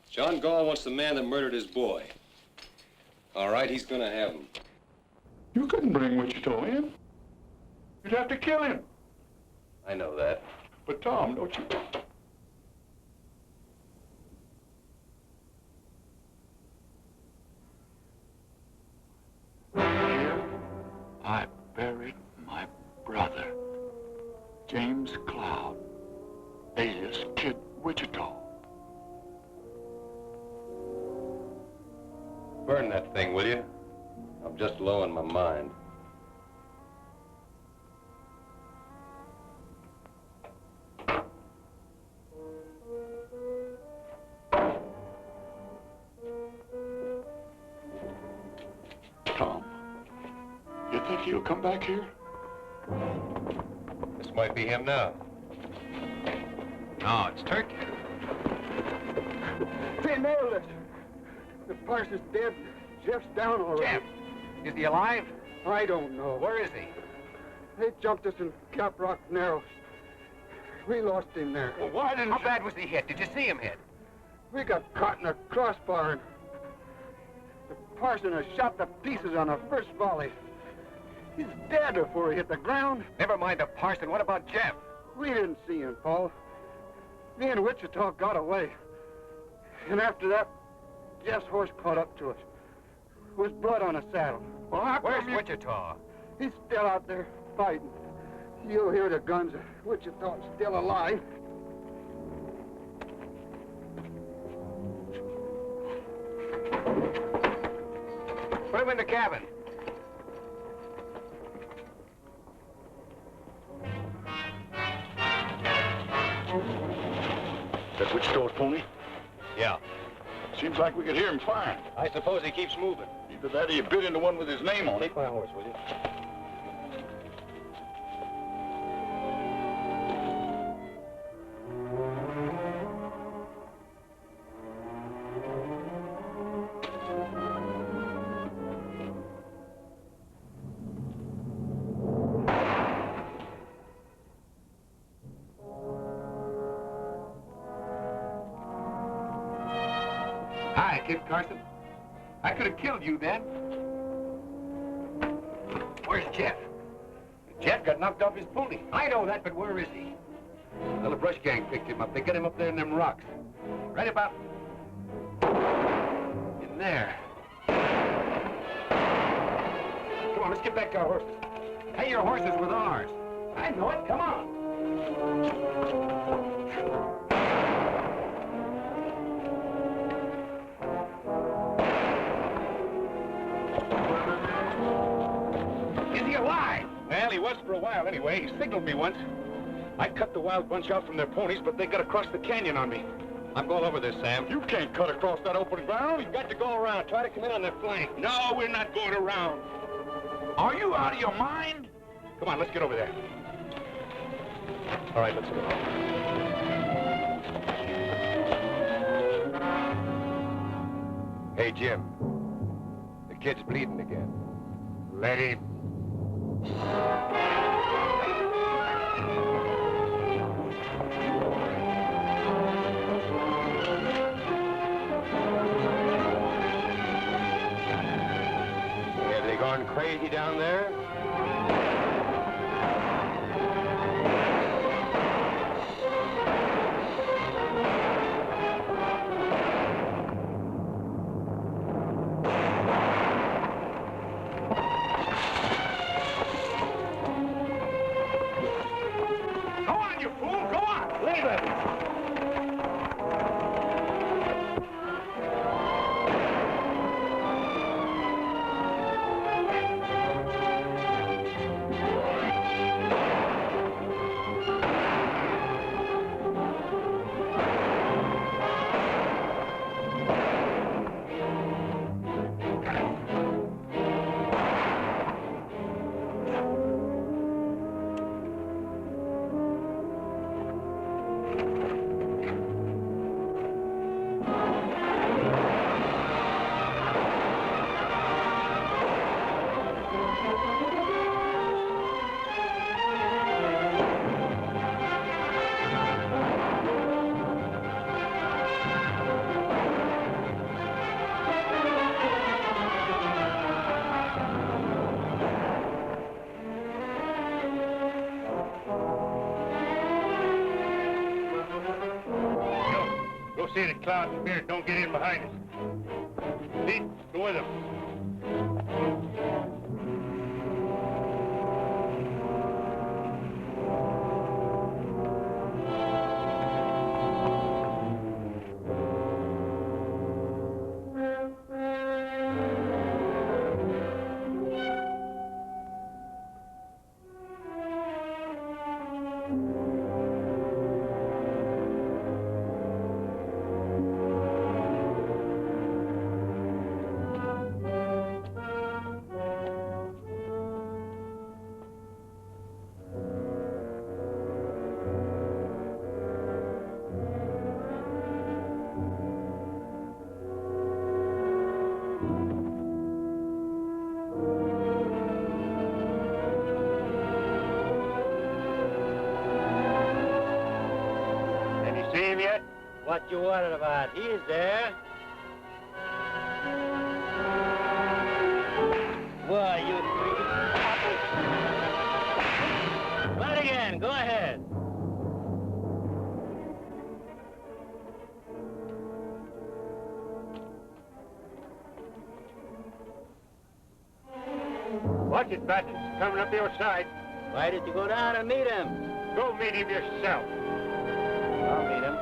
John Gall wants the man that murdered his boy. All right, he's gonna have him. You couldn't bring Wichita in. You'd have to kill him. I know that. But Tom, don't you... Here, I buried my brother, James Cloud, alias Kid Wichita. Burn that thing, will you? I'm just low in my mind. Tom, you think he'll come back here? This might be him now. No, it's Turkey. They nailed us. The parson's dead. Jeff's down already. Jeff? Is he alive? I don't know. Where is he? They jumped us in Cap Rock Narrows. We lost him there. Well, why didn't How bad was he hit? Did you see him hit? We got caught in a crossbar and the parson has shot to pieces on the first volley. He's dead before he hit the ground. Never mind the parson. What about Jeff? We didn't see him, Paul. Me and Wichita got away. And after that, Jeff's horse caught up to us. There was blood on the saddle. Well, how Where's come you... Wichita? He's still out there fighting. You'll hear the guns. Wichita's still alive. Put him in the cabin. That Wichita's pony? Yeah. Seems like we could hear him firing. I suppose he keeps moving. Either that or you bit into one with his name on it. Take my horse, will you? Hi, Kid Carson. I could have killed you then. Where's Jeff? Jet got knocked off his pony. I know that, but where is he? Well, the brush gang picked him up. They got him up there in them rocks. Right about... in there. Come on, let's get back to our horses. Hey, your horses with ours. I know it. Come on. Is he alive? Well, he was for a while anyway. He signaled me once. I cut the wild bunch out from their ponies, but they got across the canyon on me. I'm going over this, Sam. You can't cut across that open ground. We've got to go around. Try to come in on their flank. No, we're not going around. Are you out of your mind? Come on, let's get over there. All right, let's go. Hey, Jim. The kid's bleeding again. Let him. Have they gone crazy down there? Go on, you fool! Go on! Leave it! Go see that Cloud and Spirit don't get in behind us. Pete, go with them. See him yet? What you worried about? He's there. Why, you freaking... Try it again. Go ahead. Watch it, Bat. Coming up your side. Why did you go down and meet him? Go meet him yourself. I'll meet him.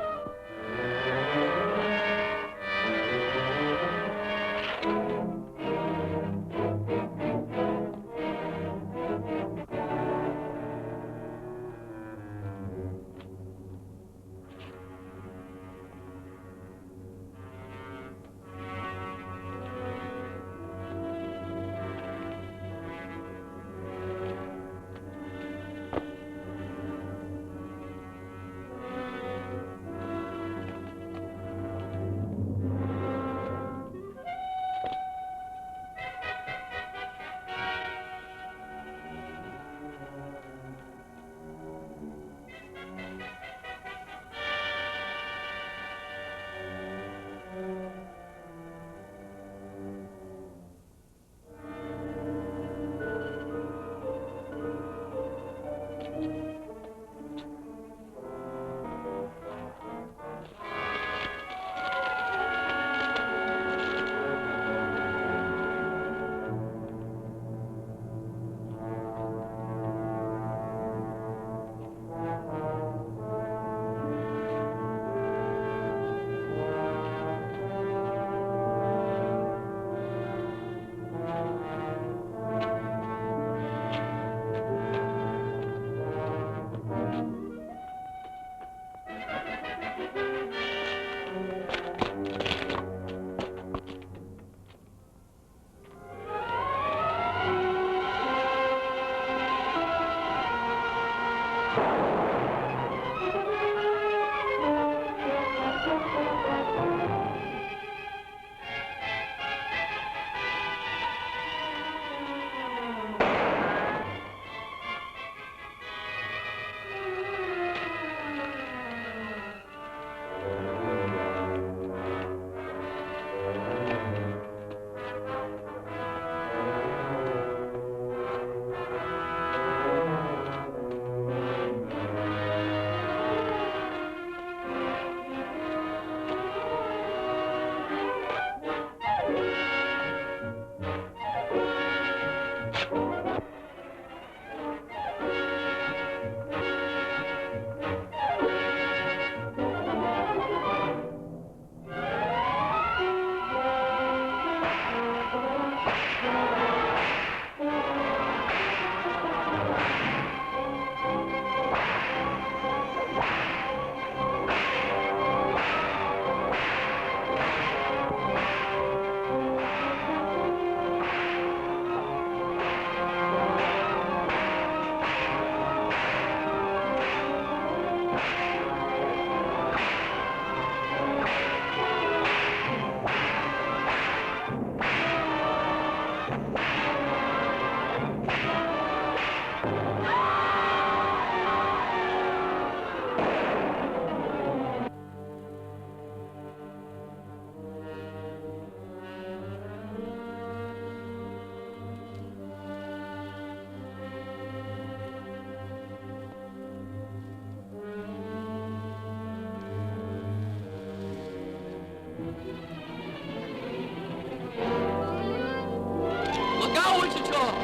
Look out, Wichita!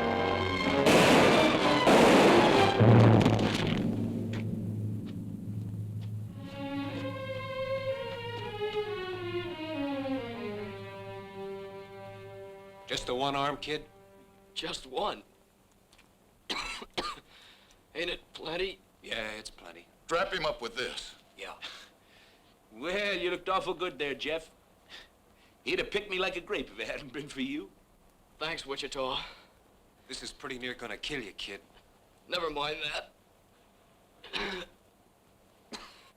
Just the one arm, kid? Just one. Ain't it plenty? Yeah, it's plenty. Strap him up with this. Yeah. Well, you looked awful good there, Jeff. He'd have picked me like a grape if it hadn't been for you. Thanks, Wichita. This is pretty near gonna kill you, kid. Never mind that.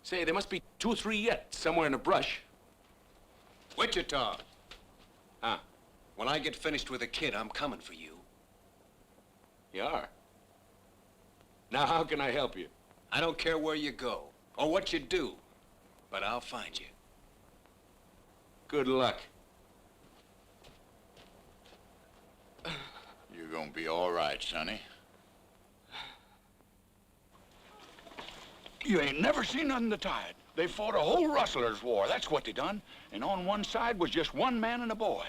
Say, there must be 2 or 3 yet, somewhere in the brush. Wichita! Huh? When I get finished with the kid, I'm coming for you. You are? Now, how can I help you? I don't care where you go or what you do, but I'll find you. Good luck. You're gonna be all right, Sonny. You ain't never seen nothing to tie it. They fought a whole rustlers' war. That's what they done. And on one side was just one man and a boy.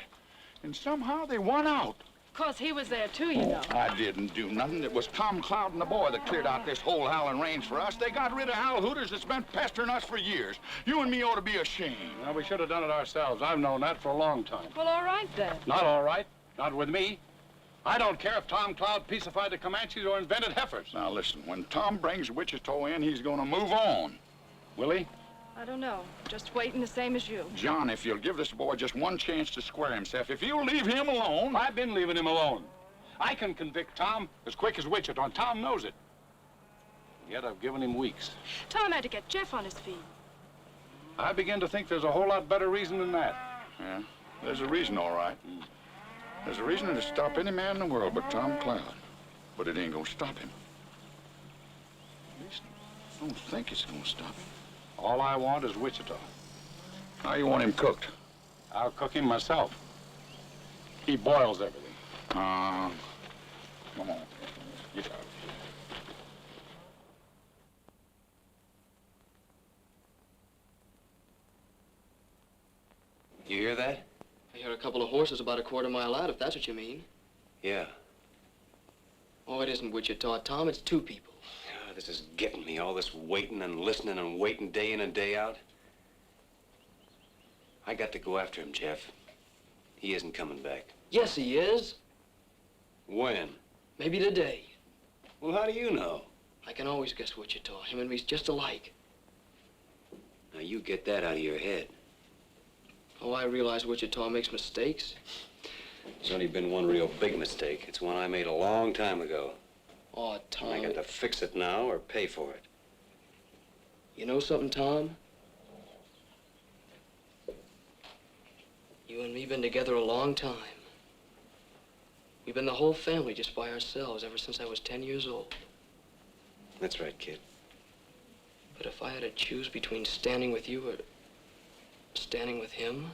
And somehow they won out. 'Cause he was there too, you know. I didn't do nothing. It was Tom Cloud and the boy that cleared out this whole howling range for us. They got rid of Hal Hooters that's been pestering us for years. You and me ought to be ashamed. Well, we should have done it ourselves. I've known that for a long time. Well, all right then. Not all right. Not with me. I don't care if Tom Cloud peacified the Comanches or invented heifers. Now listen, when Tom brings Wichita in, he's gonna move on. Will he? I don't know. Just waiting the same as you. John, if you'll give this boy just one chance to square himself, if you'll leave him alone... I've been leaving him alone. I can convict Tom as quick as Wichita, and Tom knows it. Yet I've given him weeks. Tom had to get Jeff on his feet. I begin to think there's a whole lot better reason than that. Yeah, there's a reason, all right. There's a reason to stop any man in the world but Tom Cloud. But it ain't gonna stop him. At least I don't think it's gonna stop him. All I want is Wichita. How you want him cooked? I'll cook him myself. He boils everything. Come on. Get out. You hear that? I hear a couple of horses about a quarter-mile out, if that's what you mean. Yeah. Oh, it isn't Wichita, Tom. It's 2 people. Yeah, this is getting me. All this waiting and listening and waiting day in and day out. I got to go after him, Jeff. He isn't coming back. Yes, he is. When? Maybe today. Well, how do you know? I can always guess Wichita. Him and me's just alike. Now, you get that out of your head. Oh, I realize Wichita makes mistakes. There's only been one real big mistake. It's one I made a long time ago. Oh, Tom. I got to fix it now or pay for it. You know something, Tom? You and me been together a long time. We've been the whole family just by ourselves ever since I was 10 years old. That's right, kid. But if I had to choose between standing with you or standing with him,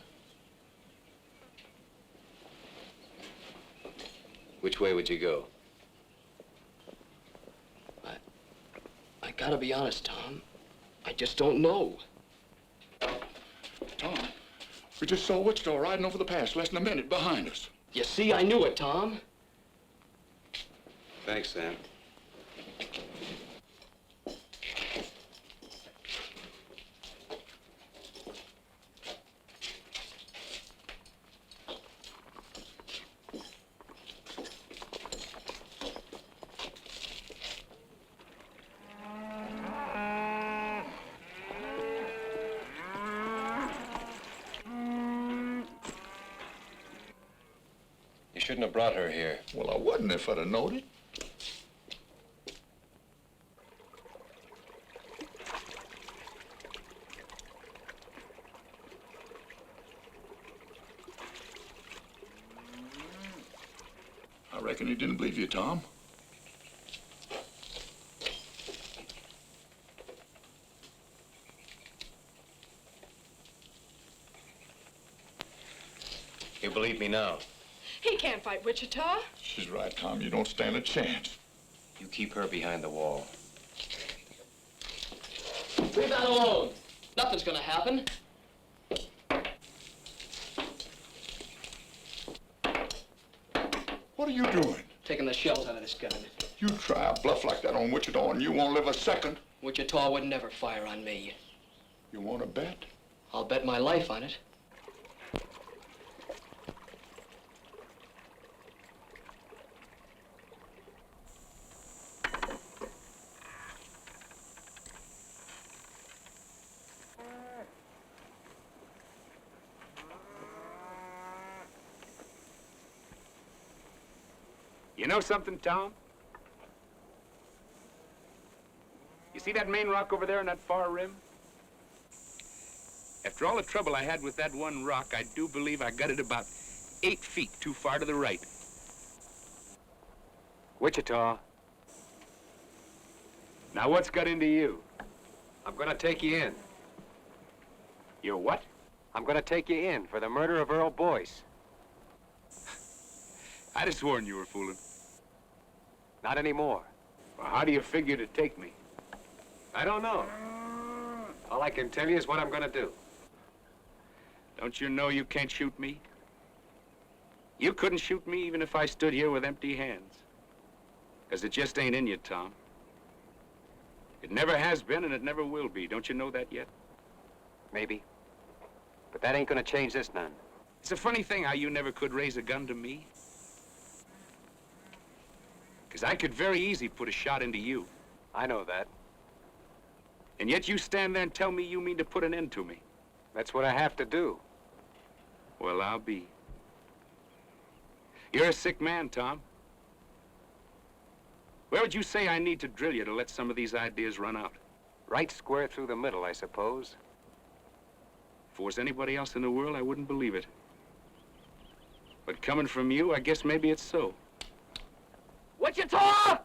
which way would you go? I gotta be honest, Tom. I just don't know. Tom, we just saw Wichita riding over the pass less than a minute behind us. You see, I knew it, Tom. Thanks, Sam. You shouldn't have brought her here. Well, I wouldn't if I'd have known it. I reckon he didn't believe you, Tom. You believe me now? He can't fight Wichita. She's right, Tom. You don't stand a chance. You keep her behind the wall. Leave that alone. Nothing's gonna happen. What are you doing? Taking the shells out of this gun. You try a bluff like that on Wichita and you won't live a second. Wichita would never fire on me. You want to bet? I'll bet my life on it. You know something, Tom? You see that main rock over there on that far rim? After all the trouble I had with that one rock, I do believe I got it about 8 feet too far to the right. Wichita, Now what's got into you? I'm gonna take you in. You're what? I'm gonna take you in for the murder of Earl Boyce. I'd have sworn you were fooling. Not anymore. Well, how do you figure to take me? I don't know. All I can tell you is what I'm gonna do. Don't you know you can't shoot me? You couldn't shoot me even if I stood here with empty hands. Because it just ain't in you, Tom. It never has been and it never will be. Don't you know that yet? Maybe. But that ain't gonna change this none. It's a funny thing how you never could raise a gun to me. Because I could very easy put a shot into you. I know that. And yet you stand there and tell me you mean to put an end to me. That's what I have to do. Well, I'll be. You're a sick man, Tom. Where would you say I need to drill you to let some of these ideas run out? Right square through the middle, I suppose. If it was anybody else in the world, I wouldn't believe it. But coming from you, I guess maybe it's so. Wichita!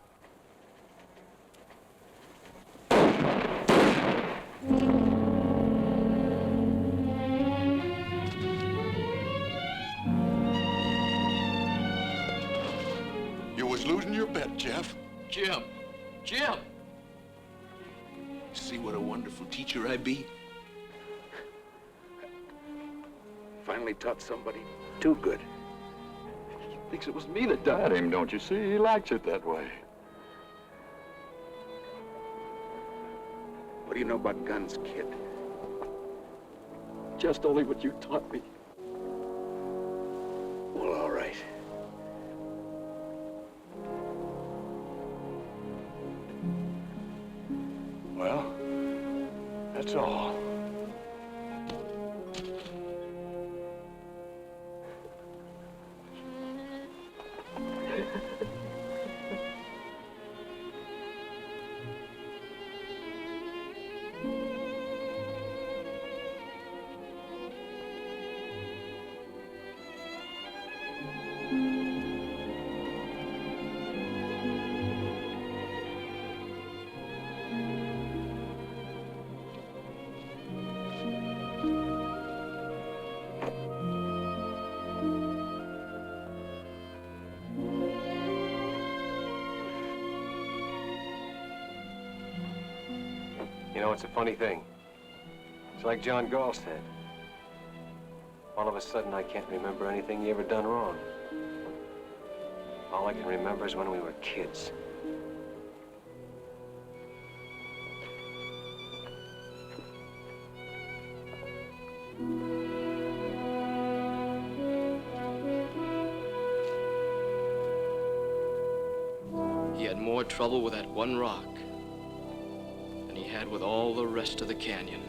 You was losing your bet, Jeff. Jim! Jim! See what a wonderful teacher I be? Finally taught somebody too good. Thinks it was me that died him, don't you see? He likes it that way. What do you know about guns, kid? Just only what you taught me. Well, all right. Well, that's all. You know, it's a funny thing. It's like John Gall said. All of a sudden, I can't remember anything you ever done wrong. All I can remember is when we were kids. He had more trouble with that one rock than he had with all the rest of the canyon.